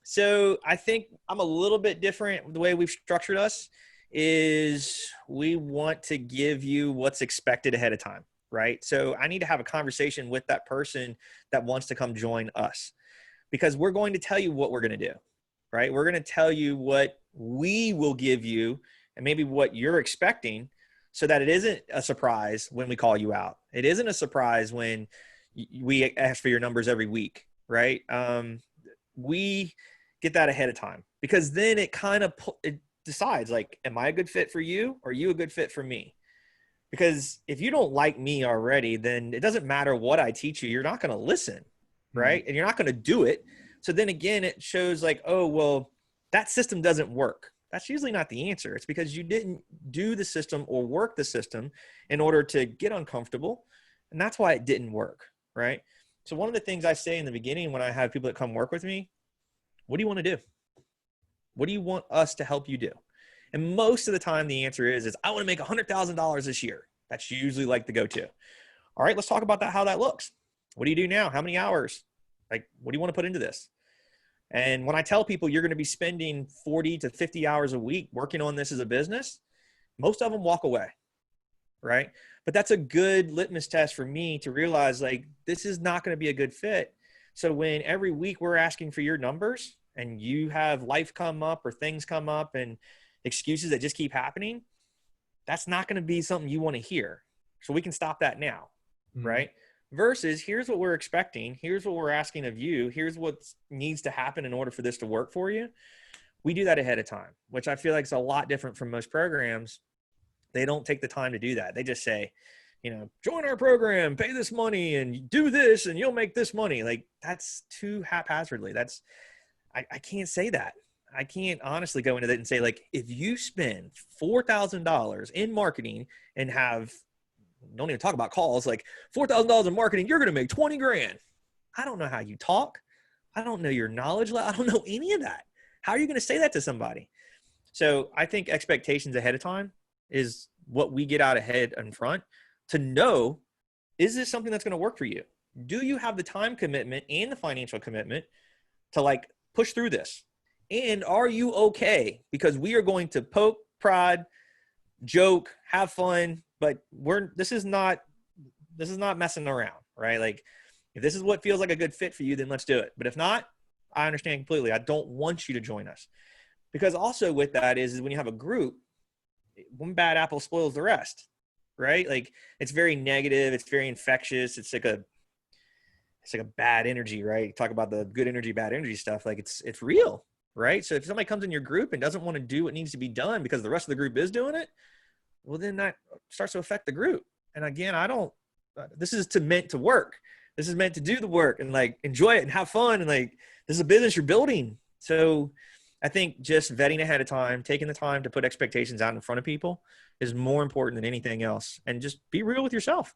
So I think I'm a little bit different. The way we've structured us is we want to give you what's expected ahead of time, right? So I need to have a conversation with that person that wants to come join us, because we're going to tell you what we're going to do, right? We're going to tell you what we will give you and maybe what you're expecting, so that it isn't a surprise when we call you out. It isn't a surprise when we ask for your numbers every week, right? We get that ahead of time, because then it kind of it decides, like, am I a good fit for you, or are you a good fit for me? Because if you don't like me already, then it doesn't matter what I teach you. You're not going to listen, right? And you're not going to do it. So then again, it shows like, oh, well, that system doesn't work. That's usually not the answer. It's because you didn't do the system or work the system in order to get uncomfortable. And that's why it didn't work, right? So one of the things I say in the beginning when I have people that come work with me, what do you want to do? What do you want us to help you do? And most of the time the answer is I want to make $100,000 this year. That's usually like the go-to. All right, let's talk about that, how that looks. What do you do now? How many hours? Like, what do you want to put into this? And when I tell people you're going to be spending 40 to 50 hours a week working on this as a business, most of them walk away, right? But that's a good litmus test for me to realize, like, this is not going to be a good fit. So when every week we're asking for your numbers and you have life come up or things come up and excuses that just keep happening, that's not going to be something you want to hear. So we can stop that now, right? Versus here's what we're expecting. Here's what we're asking of you. Here's what needs to happen in order for this to work for you. We do that ahead of time, which I feel like is a lot different from most programs. They don't take the time to do that. They just say, join our program, pay this money and do this and you'll make this money. Like, that's too haphazardly. I can't say that. I can't honestly go into that and say, like, if you spend $4,000 in marketing and don't even talk about calls, like $4,000 in marketing, you're going to make 20 grand. I don't know how you talk. I don't know your knowledge. I don't know any of that. How are you going to say that to somebody? So I think expectations ahead of time is what we get out ahead in front to know, is this something that's going to work for you? Do you have the time commitment and the financial commitment to like push through this? And are you okay? Because we are going to poke, prod, joke, have fun, but this is not messing around, right? Like, if this is what feels like a good fit for you, then let's do it. But if not, I understand completely. I don't want you to join us. Because also with that is when you have a group, one bad apple spoils the rest, right? Like, it's very negative. It's very infectious. It's like a bad energy, right? Talk about the good energy, bad energy stuff. Like, it's real, right? So if somebody comes in your group and doesn't want to do what needs to be done because the rest of the group is doing it, well, then that starts to affect the group. And again, this is meant to work. This is meant to do the work and like enjoy it and have fun. And like, this is a business you're building. So I think just vetting ahead of time, taking the time to put expectations out in front of people is more important than anything else. And just be real with yourself.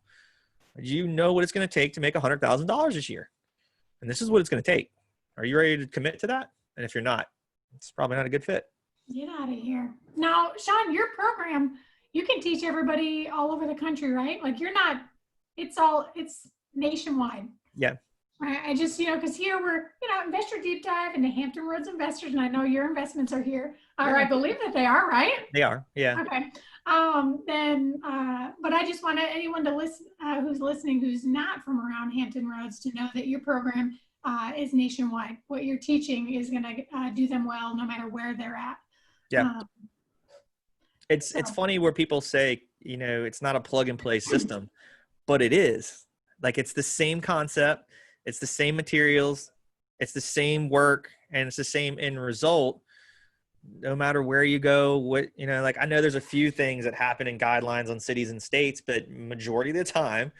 You know what it's going to take to make $100,000 this year. And this is what it's going to take. Are you ready to commit to that? And if you're not, it's probably not a good fit. Get out of here. Now, Shawn, your program, you can teach everybody all over the country, right? Like it's nationwide. Yeah. Right. I just, because here we're, investor deep dive into Hampton Roads investors. And I know your investments are here. Or I believe that they are, right? They are. Yeah. Okay. But I just want anyone to listen, who's listening, who's not from around Hampton Roads, to know that your program is nationwide. What you're teaching is going to do them well, no matter where they're at. Yeah. It's funny where people say, it's not a plug and play system, but it is. Like, it's the same concept. It's the same materials. It's the same work, and it's the same end result. No matter where you go, I know there's a few things that happen in guidelines on cities and states, but majority of the time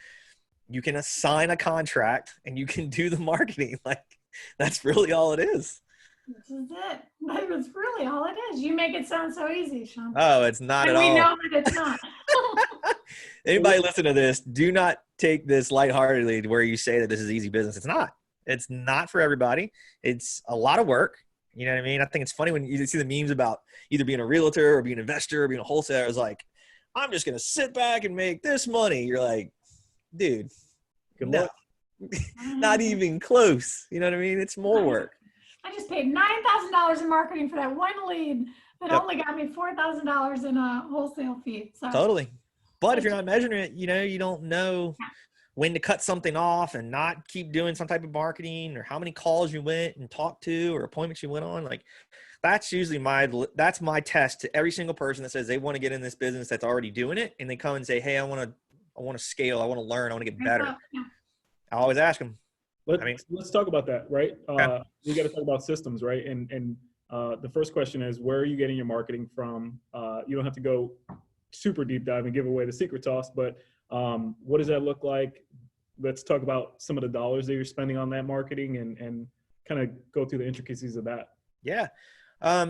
you can assign a contract and you can do the marketing. Like, that's really all it is. This is it. That's really all it is. You make it sound so easy, Shawn. Oh, it's not and at all. We know that it's not. Anybody listen to this, do not take this lightheartedly where you say that this is easy business. It's not. It's not for everybody. It's a lot of work. You know what I mean? I think it's funny when you see the memes about either being a realtor or being an investor or being a wholesaler. It's like, I'm just going to sit back and make this money. You're like, dude, no, not even close. You know what I mean? It's more work. I just paid $9,000 in marketing for that one lead that only got me $4,000 in a wholesale fee. So. Totally. But if you're not measuring it, you don't know when to cut something off and not keep doing some type of marketing, or how many calls you went and talked to, or appointments you went on. Like, that's usually my test to every single person that says they want to get in this business that's already doing it. And they come and say, hey, I want to scale. I want to learn. I want to get better. I always ask them. Let's talk about that, right? We got to talk about systems, right? And the first question is, where are you getting your marketing from? You don't have to go super deep dive and give away the secret sauce, but what does that look like? Let's talk about some of the dollars that you're spending on that marketing and kind of go through the intricacies of that. Yeah.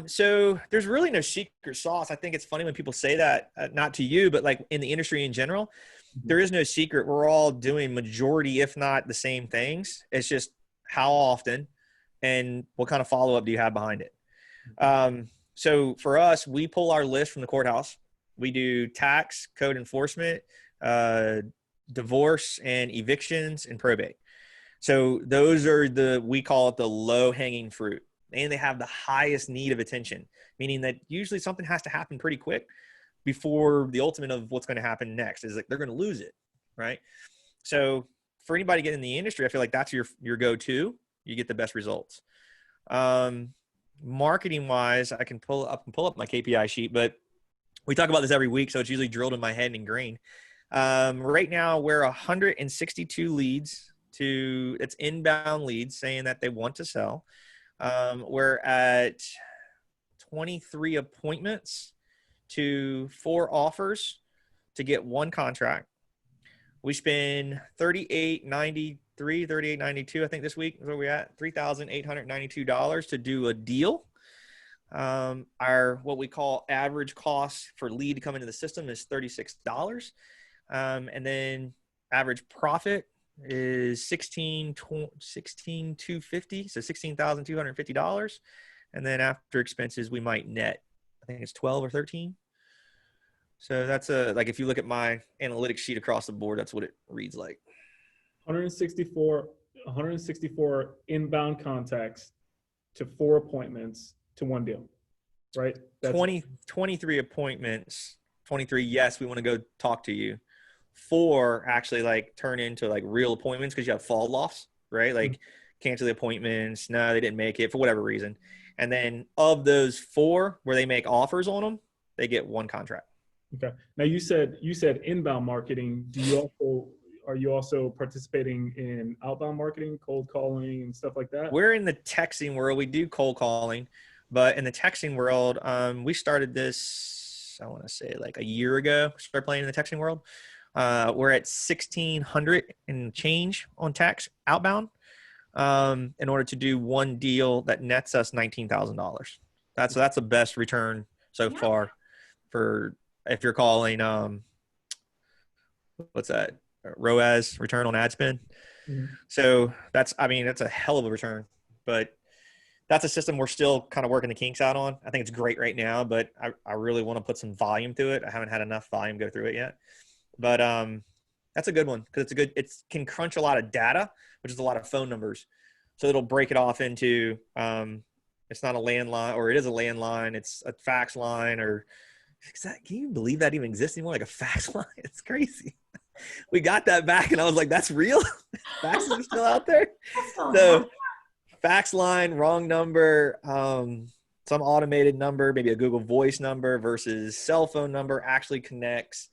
So there's really no secret sauce. I think it's funny when people say that, not to you, but like in the industry in general. There is no secret. We're all doing majority, if not the same things. It's just how often and what kind of follow-up do you have behind it? So for us, we pull our list from the courthouse. We do tax, code enforcement, divorce and evictions, and probate. So those are we call it the low hanging fruit, and they have the highest need of attention, meaning that usually something has to happen pretty quick before the ultimate of what's going to happen next is like they're going to lose it. Right. So for anybody getting in the industry, I feel like that's your go-to. You get the best results. Marketing wise, I can pull up my KPI sheet, but we talk about this every week, so it's usually drilled in my head and ingrained. Right now, we're 162 leads it's inbound leads saying that they want to sell. We're at 23 appointments to 4 offers to get 1 contract. We spend $38.92, I think this week is where we're at, $3,892 to do a deal. Our what we call average cost for lead to come into the system is $36. And then average profit is $16,250, so $16,250. And then after expenses, we might net, I think it's 12 or 13. So that's like, if you look at my analytics sheet across the board, that's what it reads like. 164 inbound contacts to 4 appointments to 1 deal, right? That's 23 appointments, 23. Yes, we want to go talk to you. 4 actually like turn into like real appointments because you have fall offs, right? Like cancel the appointments. No, they didn't make it for whatever reason. And then of those 4 where they make offers on them, they get 1 contract. Okay. Now you said inbound marketing. Are you also participating in outbound marketing, cold calling and stuff like that? We're in the texting world. We do cold calling, but in the texting world, we started this I want to say like a year ago, started playing in the texting world. We're at 1,600 and change on text outbound in order to do one deal that nets us $19,000. That's the best return so far for if you're calling what's that? ROAS, return on ad spend. Mm-hmm. So that's a hell of a return, but that's a system we're still kind of working the kinks out on. I think it's great right now, but I really want to put some volume to it. I haven't had enough volume go through it yet, but that's a good one because it can crunch a lot of data, which is a lot of phone numbers. So it'll break it off into it's not a landline, or it is a landline. It's a fax line, or can you believe that even exists anymore? Like a fax line? It's crazy. We got that back, and I was like, "That's real? Faxes are still out there." So, fax line, wrong number, some automated number, maybe a Google Voice number versus cell phone number actually connects.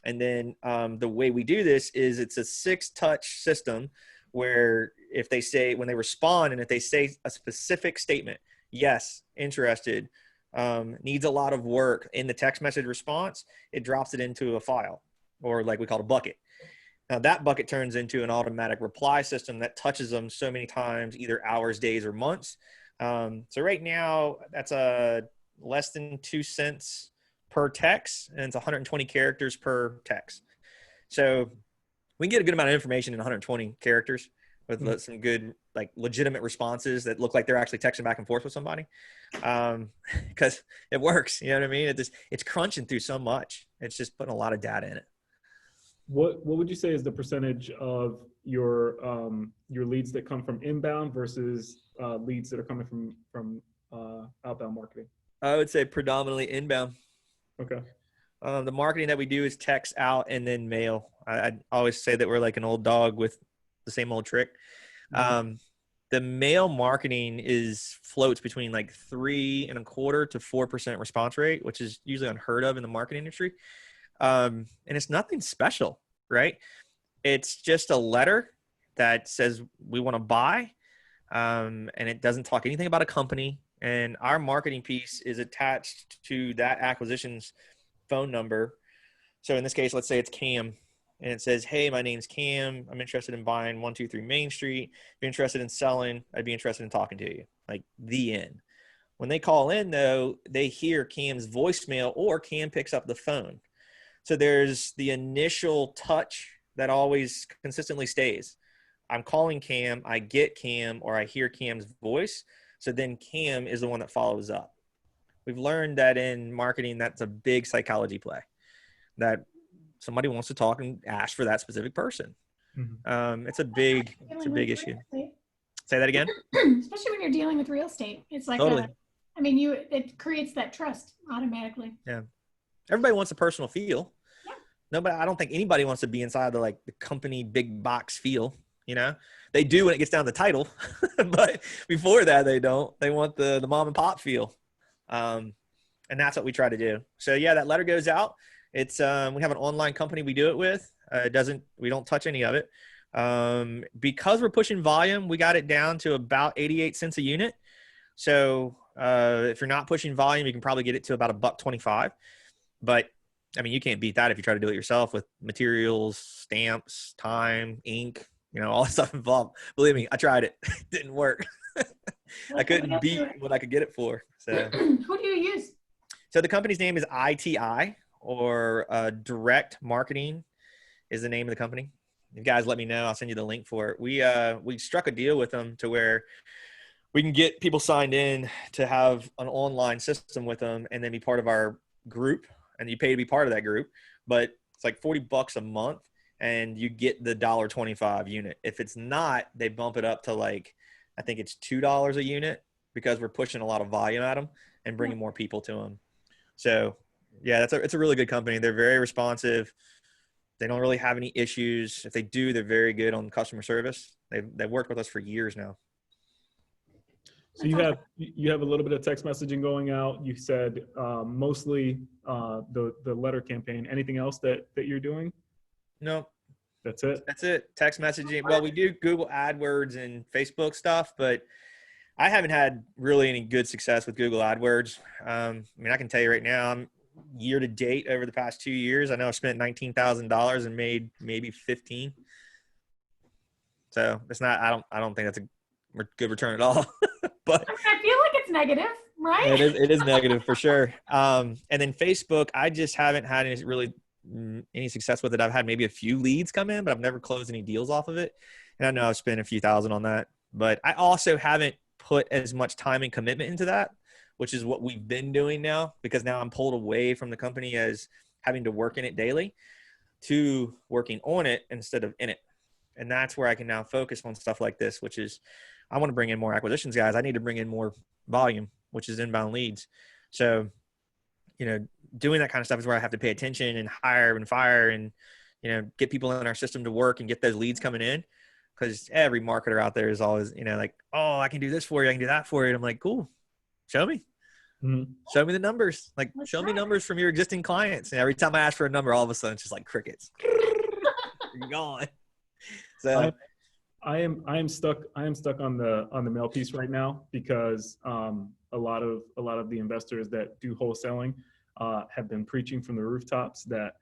And then the way we do this is it's a 6-touch system where when they respond, and if they say a specific statement, yes, interested, needs a lot of work in the text message response, it drops it into a file, or like we call it a bucket. Now that bucket turns into an automatic reply system that touches them so many times, either hours, days, or months. So right now that's less than 2 cents per text, and it's 120 characters per text. So we can get a good amount of information in 120 characters with some good, like, legitimate responses that look like they're actually texting back and forth with somebody. Because it works, you know what I mean? It's crunching through so much. It's just putting a lot of data in it. What would you say is the percentage of your leads that come from inbound versus leads that are coming from outbound marketing? I would say predominantly inbound. Okay. The marketing that we do is text out and then mail. I always say that we're like an old dog with the same old trick. Mm-hmm. The mail marketing floats between like 3.25% to 4% response rate, which is usually unheard of in the marketing industry. And it's nothing special, right? It's just a letter that says we want to buy, and it doesn't talk anything about a company. And our marketing piece is attached to that acquisition's phone number. So in this case, let's say it's Cam, and it says, "Hey, my name's Cam. I'm interested in buying 123 Main Street. If you're interested in selling, I'd be interested in talking to you." Like, the end. When they call in, though, they hear Cam's voicemail, or Cam picks up the phone. So there's the initial touch that always consistently stays. I'm calling Cam, I get Cam, or I hear Cam's voice. So then Cam is the one that follows up. We've learned that in marketing, that's a big psychology play, that somebody wants to talk and ask for that specific person. Mm-hmm. It's a big issue. Say that again. Especially when you're dealing with real estate. It's like, totally. It creates that trust automatically. Yeah. Everybody wants a personal feel. Yeah. Nobody, I don't think anybody wants to be inside the company big box feel. You know, they do when it gets down to the title, but before that, they don't. They want the mom and pop feel. And that's what we try to do. So yeah, that letter goes out. It's, we have an online company we do it with. We don't touch any of it. Because we're pushing volume, we got it down to about 88 cents a unit. So, if you're not pushing volume, you can probably get it to about $1.25. But I mean, you can't beat that if you try to do it yourself with materials, stamps, time, ink, all that stuff involved. Believe me, I tried it. It didn't work. I couldn't beat what I could get it for. So who do you use? So the company's name is ITI, or Direct Marketing is the name of the company. You guys let me know. I'll send you the link for it. We struck a deal with them to where we can get people signed in to have an online system with them and then be part of our group. And you pay to be part of that group, but it's like $40 a month, and you get the $1.25 unit. If it's not, they bump it up to I think it's $2 a unit, because we're pushing a lot of volume at them and bringing more people to them. So yeah, it's a really good company. They're very responsive. They don't really have any issues. If they do, they're very good on customer service. They've worked with us for years now. So you have a little bit of text messaging going out. You said mostly the letter campaign. Anything else that you're doing? No. That's it? That's it. Text messaging. Well, we do Google AdWords and Facebook stuff, but I haven't had really any good success with Google AdWords. I mean, I can tell you right now, year to date over the past 2 years, I know I've spent $19,000 and made maybe 15. So it's not, I don't think that's a good return at all. But I feel like it's negative, right? it is negative for sure. And then Facebook, I just haven't had any success with it. I've had maybe a few leads come in, but I've never closed any deals off of it. And I know I've spent a few thousand on that, but I also haven't put as much time and commitment into that, which is what we've been doing now, because now I'm pulled away from the company as having to work in it daily to working on it instead of in it. And that's where I can now focus on stuff like this, which is I want to bring in more acquisitions, guys. I need to bring in more volume, which is inbound leads. So, doing that kind of stuff is where I have to pay attention and hire and fire and, get people in our system to work and get those leads coming in. Because every marketer out there is always, like, oh, I can do this for you. I can do that for you. And I'm like, cool. Show me. Mm-hmm. Show me the numbers. Like, show me numbers from your existing clients. And every time I ask for a number, all of a sudden it's just like crickets. You're gone. So I am stuck on the mail piece right now because a lot of the investors that do wholesaling have been preaching from the rooftops that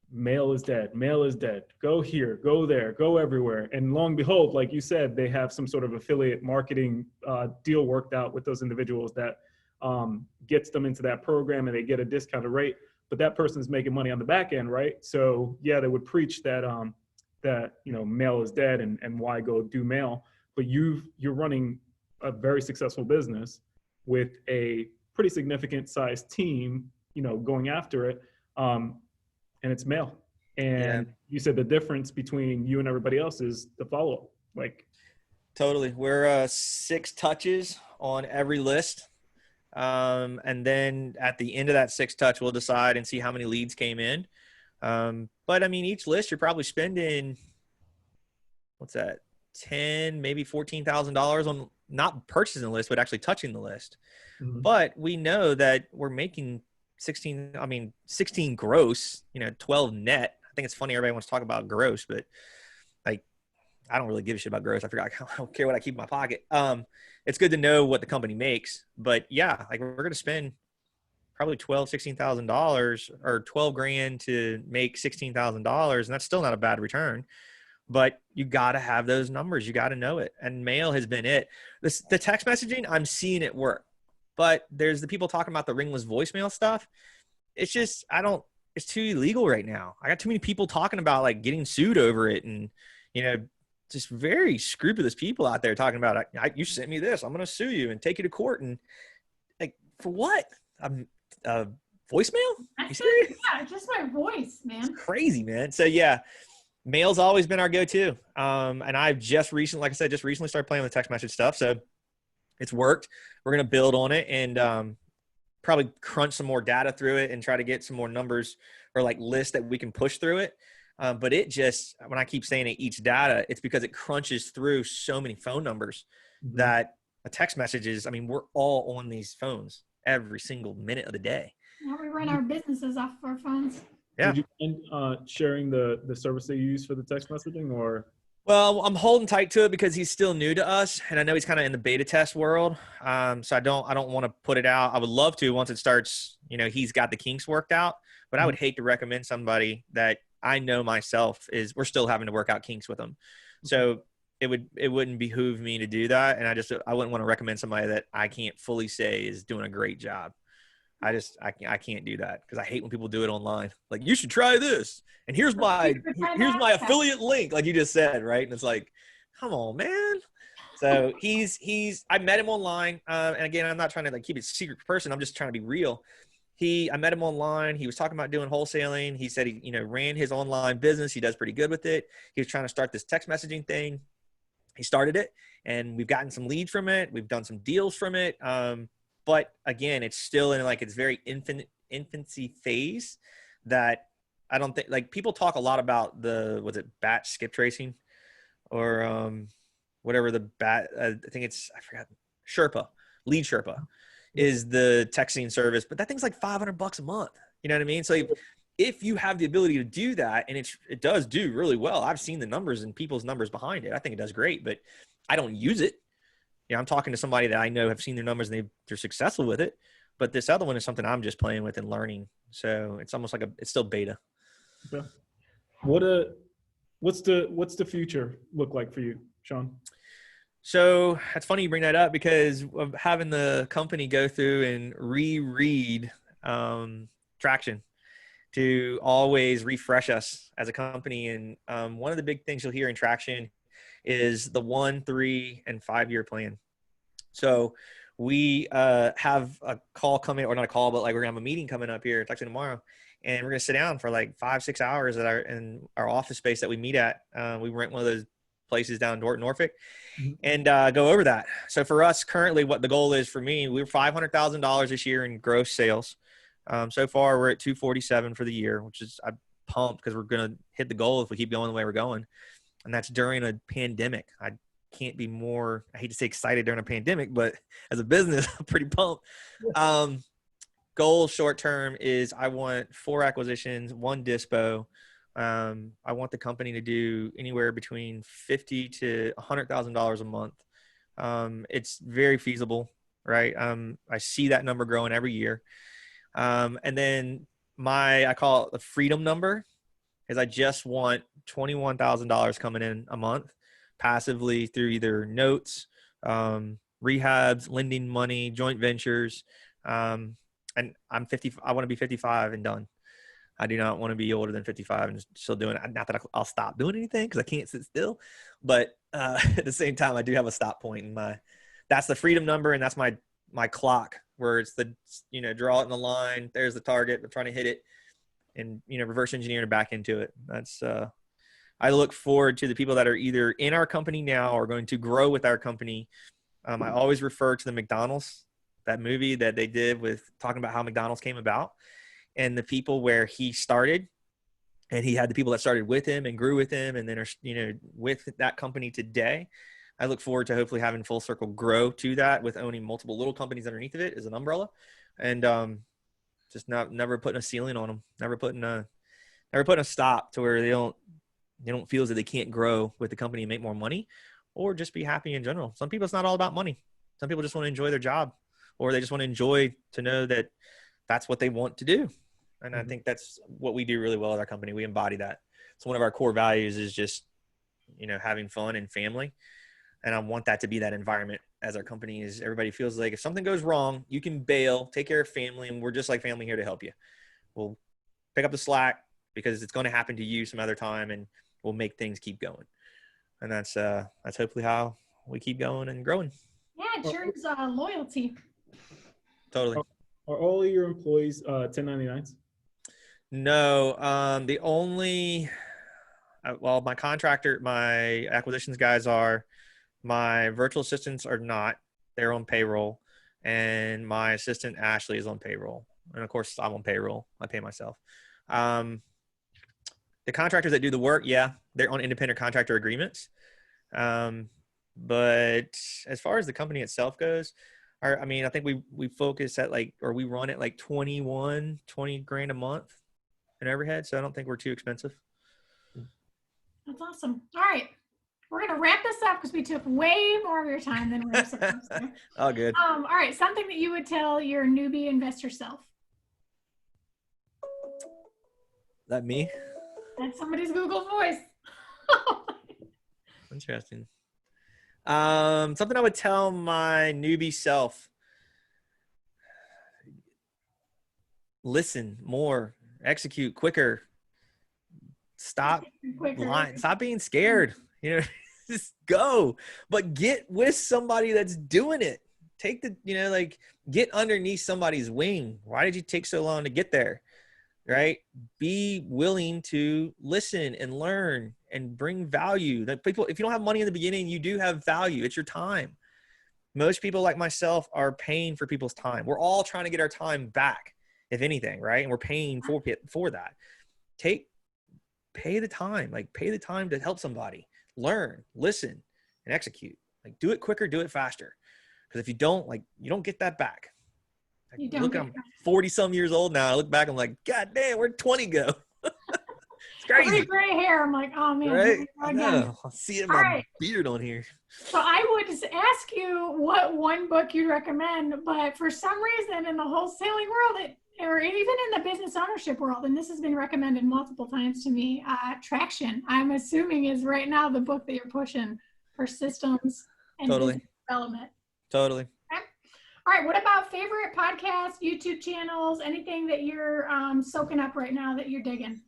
mail is dead. Mail is dead. Go here, go there, go everywhere. And lo and behold, like you said, they have some sort of affiliate marketing deal worked out with those individuals that gets them into that program and they get a discounted rate. But that person's making money on the back end, right? So yeah, they would preach that mail is dead and why go do mail. But you're running a very successful business with a pretty significant sized team, going after it. And it's mail. And You said the difference between you and everybody else is the follow-up. Like, totally. We're 6 touches on every list. And then at the end of that 6 touch, we'll decide and see how many leads came in. But I mean, each list you're probably spending, what's that? 10, maybe $14,000 on not purchasing the list, but actually touching the list. Mm-hmm. But we know that we're making 16 gross, 12 net. I think it's funny. Everybody wants to talk about gross, but like, I don't really give a shit about gross. I don't care what I keep in my pocket. It's good to know what the company makes, but yeah, like we're going to spend probably $16,000 or 12 grand to make $16,000. And that's still not a bad return, but you got to have those numbers. You got to know it. And mail has been it. The text messaging, I'm seeing it work, but there's the people talking about the ringless voicemail stuff. It's just, it's too illegal right now. I got too many people talking about like getting sued over it. And, just very scrupulous people out there talking about, you sent me this, I'm going to sue you and take you to court. And like, for what? Voicemail? Yeah, just my voice, man. It's crazy, man. So yeah, mail's always been our go-to. And I've just recently started playing with text message stuff. So it's worked. We're going to build on it and probably crunch some more data through it and try to get some more numbers or like lists that we can push through it. But it just, when I keep saying it, each data, it's because it crunches through so many phone numbers that a text message is, we're all on these phones every single minute of the day. Now we run our businesses off of our phones. Yeah. Would you mind sharing the service that you use for the text messaging or? Well, I'm holding tight to it because he's still new to us. And I know he's kind of in the beta test world. So I don't want to put it out. I would love to once it starts, he's got the kinks worked out, but I would hate to recommend somebody that I know myself we're still having to work out kinks with them. So it wouldn't behoove me to do that. And I wouldn't want to recommend somebody that I can't fully say is doing a great job. I can't do that because I hate when people do it online. Like, you should try this. And here's my affiliate link. Like you just said, right. And it's like, come on, man. So I met him online. And again, I'm not trying to like keep it a secret person. I'm just trying to be real. I met him online. He was talking about doing wholesaling. He said he, ran his online business. He does pretty good with it. He was trying to start this text messaging thing. He started it and we've gotten some leads from it. We've done some deals from it. But again, it's still in like its very infancy phase that I don't think like people talk a lot about batch skip tracing or whatever I forgot lead Sherpa. Is the texting service, but that thing's like $500 a month. You know what I mean? So if you have the ability to do that, and it does do really well. I've seen the numbers and people's numbers behind it. I think it does great, but I don't use it. I'm talking to somebody that I know have seen their numbers and they're successful with it. But this other one is something I'm just playing with and learning. So it's almost like it's still beta. Okay. What's the future look like for you, Shawn? So it's funny you bring that up because of having the company go through and reread Traction to always refresh us as a company. And one of the big things you'll hear in Traction is the 1, 3, and 5 year plan. So we have a call coming, or not a call, but like we're gonna have a meeting coming up here, it's actually tomorrow, and we're gonna sit down for like 5-6 hours in our office space that we meet at. We rent one of those places down in Dorton, Norfolk, and go over that. So for us currently, what the goal is for me, we're $500,000 this year in gross sales. So far we're at 247 for the year, which is, I'm pumped because we're gonna hit the goal if we keep going the way we're going, and that's during a pandemic. I can't be more, I hate to say excited during a pandemic, but as a business, I'm pretty pumped. Goal short term is I want 4 acquisitions, 1 dispo. I want the company to do anywhere between $50,000 to $100,000 a month. It's very feasible, right? I see that number growing every year. And then I call it the freedom number, is I just want $21,000 coming in a month passively through either notes, rehabs, lending money, joint ventures. And I'm 50. I want to be 55 and done. I do not want to be older than 55 and still doing it. Not that I'll stop doing anything because I can't sit still, but at the same time, I do have a stop point in that's the freedom number. And that's my clock where it's the, draw it in the line. There's the target. I'm trying to hit it and, reverse engineer and back into it. That's, I look forward to the people that are either in our company now or going to grow with our company. I always refer to the McDonald's, that movie that they did with talking about how McDonald's came about, and the people where he started, and he had the people that started with him and grew with him and then are, with that company today. I look forward to hopefully having Full Circle grow to that with owning multiple little companies underneath of it as an umbrella, and just never putting a ceiling on them, never putting a stop to where they don't feel as if they can't grow with the company and make more money, or just be happy in general. Some people, it's not all about money. Some people just want to enjoy their job, or they just want to enjoy to know that that's what they want to do. And I think that's what we do really well at our company. We embody that. So one of our core values is just, having fun and family. And I want that to be that environment as our company is. Everybody feels like if something goes wrong, you can bail, take care of family, and we're just like family here to help you. We'll pick up the slack because it's going to happen to you some other time, and we'll make things keep going. And that's hopefully how we keep going and growing. Yeah, it turns loyalty. Totally. Are all of your employees 1099s? No, the only, well, my acquisitions guys are, my virtual assistants are not, they're on payroll, and my assistant Ashley is on payroll. And of course I'm on payroll. I pay myself. The contractors that do the work, yeah, they're on independent contractor agreements. But as far as the company itself goes, I think we focus at we run at like 20 grand a month in overhead. So I don't think we're too expensive. That's awesome. All right. We're going to wrap this up because we took way more of your time than we were supposed to. Oh, good. All right. Something that you would tell your newbie investor self. That me? That's somebody's Google voice. Interesting. Something I would tell my newbie self: listen more, execute quicker, stop lying, stop being scared. Just go, but get with somebody that's doing it. Take get underneath somebody's wing. Why did you take so long to get there? Right? Be willing to listen and learn and bring value. That people, if you don't have money in the beginning, you do have value. It's your time. Most people like myself are paying for people's time. We're all trying to get our time back, if anything, right? And we're paying for that. Pay the time to help somebody. Learn, listen, and execute. Do it quicker, do it faster. Because if you don't, you don't get that back. I'm 40 some years old now. I look back, I'm like, God damn, where'd 20 go? It's Crazy. gray hair. I'm like, oh man. Right? I I know. I see it in my beard on here. So I would just ask you what one book you recommend, but for some reason in the wholesaling world, or even in the business ownership world, and this has been recommended multiple times to me, Traction, I'm assuming is right now the book that you're pushing for systems and business development. Totally. Okay. All right. What about favorite podcasts, YouTube channels, anything that you're soaking up right now that you're digging?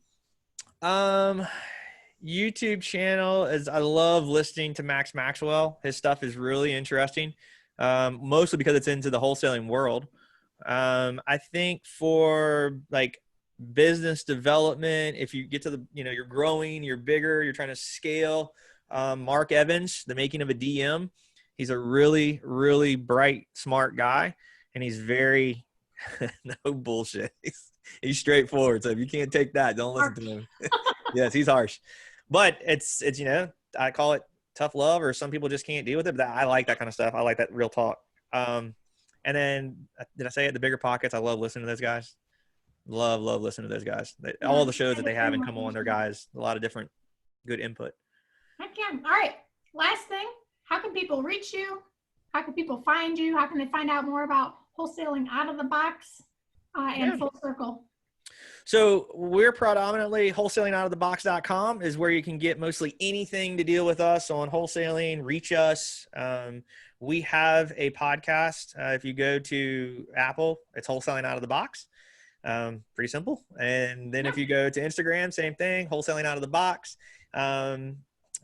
YouTube channel is, I love listening to Max Maxwell. His stuff is really interesting, mostly because it's into the wholesaling world. I think for like business development, if you get to the, you're growing, you're bigger, you're trying to scale, Mark Evans, The Making of a DM. He's a really, really bright, smart guy, and he's very no bullshit. He's straightforward. So if you can't take that, don't listen to him. Yes, he's harsh, but it's I call it tough love, or some people just can't deal with it. But I like that kind of stuff. I like that real talk. And then did I say it? The Bigger Pockets. I love listening to those guys. Love listening to those guys. All the shows that they have and come on, their guys. A lot of different good input. Heck yeah. All right. Last thing. How can people reach you? How can people find you? How can they find out more about wholesaling out of the box and Full Circle? So we're predominantly wholesalingoutofthebox.com is where you can get mostly anything to deal with us on wholesaling, reach us. We have a podcast. If you go to Apple, it's Wholesaling Out of the Box. Pretty simple. And then if you go to Instagram, same thing, Wholesaling Out of the Box.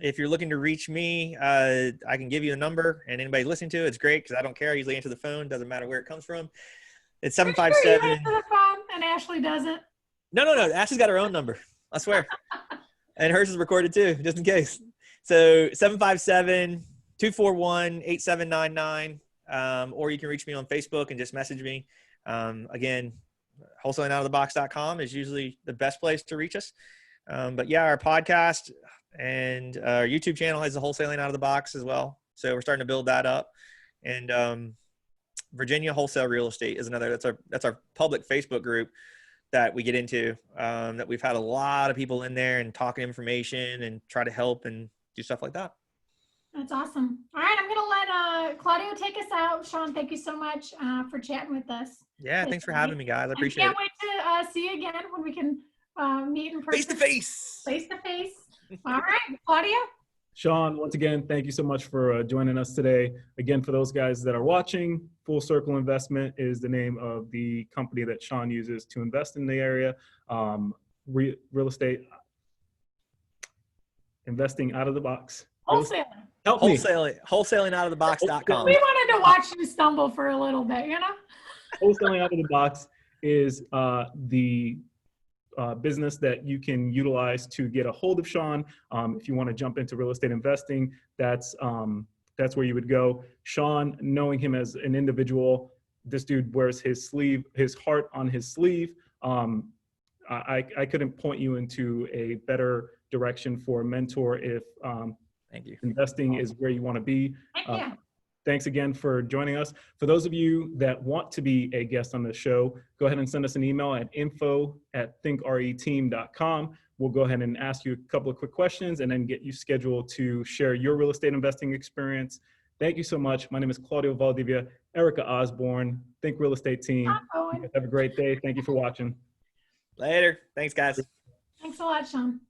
If you're looking to reach me, I can give you a number, and anybody listening to it, it's great because I don't care. I usually answer the phone. Doesn't matter where it comes from. It's 757. You answer the phone and Ashley doesn't. No. Ashley's got her own number. I swear. And hers is recorded too, just in case. So 757-241-8799. Or you can reach me on Facebook and just message me. Again, wholesalingoutofthebox.com is usually the best place to reach us. But yeah, our podcast and our YouTube channel has the Wholesaling Out of the Box as well. So we're starting to build that up. And Virginia Wholesale Real Estate is another, that's our public Facebook group that we get into, that we've had a lot of people in there and talking information and try to help and do stuff like that. That's awesome. All right. I'm going to let Claudio take us out. Shawn, thank you so much for chatting with us. Yeah. Thanks for having me, guys. I appreciate it. Can't wait to see you again when we can meet in person. Face to face. Face to face. All right. Claudio? Shawn, once again, thank you so much for joining us today. Again, for those guys that are watching, Full Circle Investment is the name of the company that Shawn uses to invest in the area. Real estate, investing out of the box. Wholesaling. Help me. Wholesalingoutofthebox.com. We wanted to watch you stumble for a little bit, Wholesaling Out of the Box is the business that you can utilize to get a hold of Shawn. If you want to jump into real estate investing, that's where you would go. Shawn, knowing him as an individual, this dude wears his heart on his sleeve. I couldn't point you into a better direction for a mentor if Thank you. Investing is where you want to be. Thanks again for joining us. For those of you that want to be a guest on the show, go ahead and send us an email at info@thinkreteam.com. We'll go ahead and ask you a couple of quick questions and then get you scheduled to share your real estate investing experience. Thank you so much. My name is Claudio Valdivia, Erica Osborne, Think Real Estate Team. Have a great day. Thank you for watching. Later. Thanks, guys. Thanks a lot, Shawn.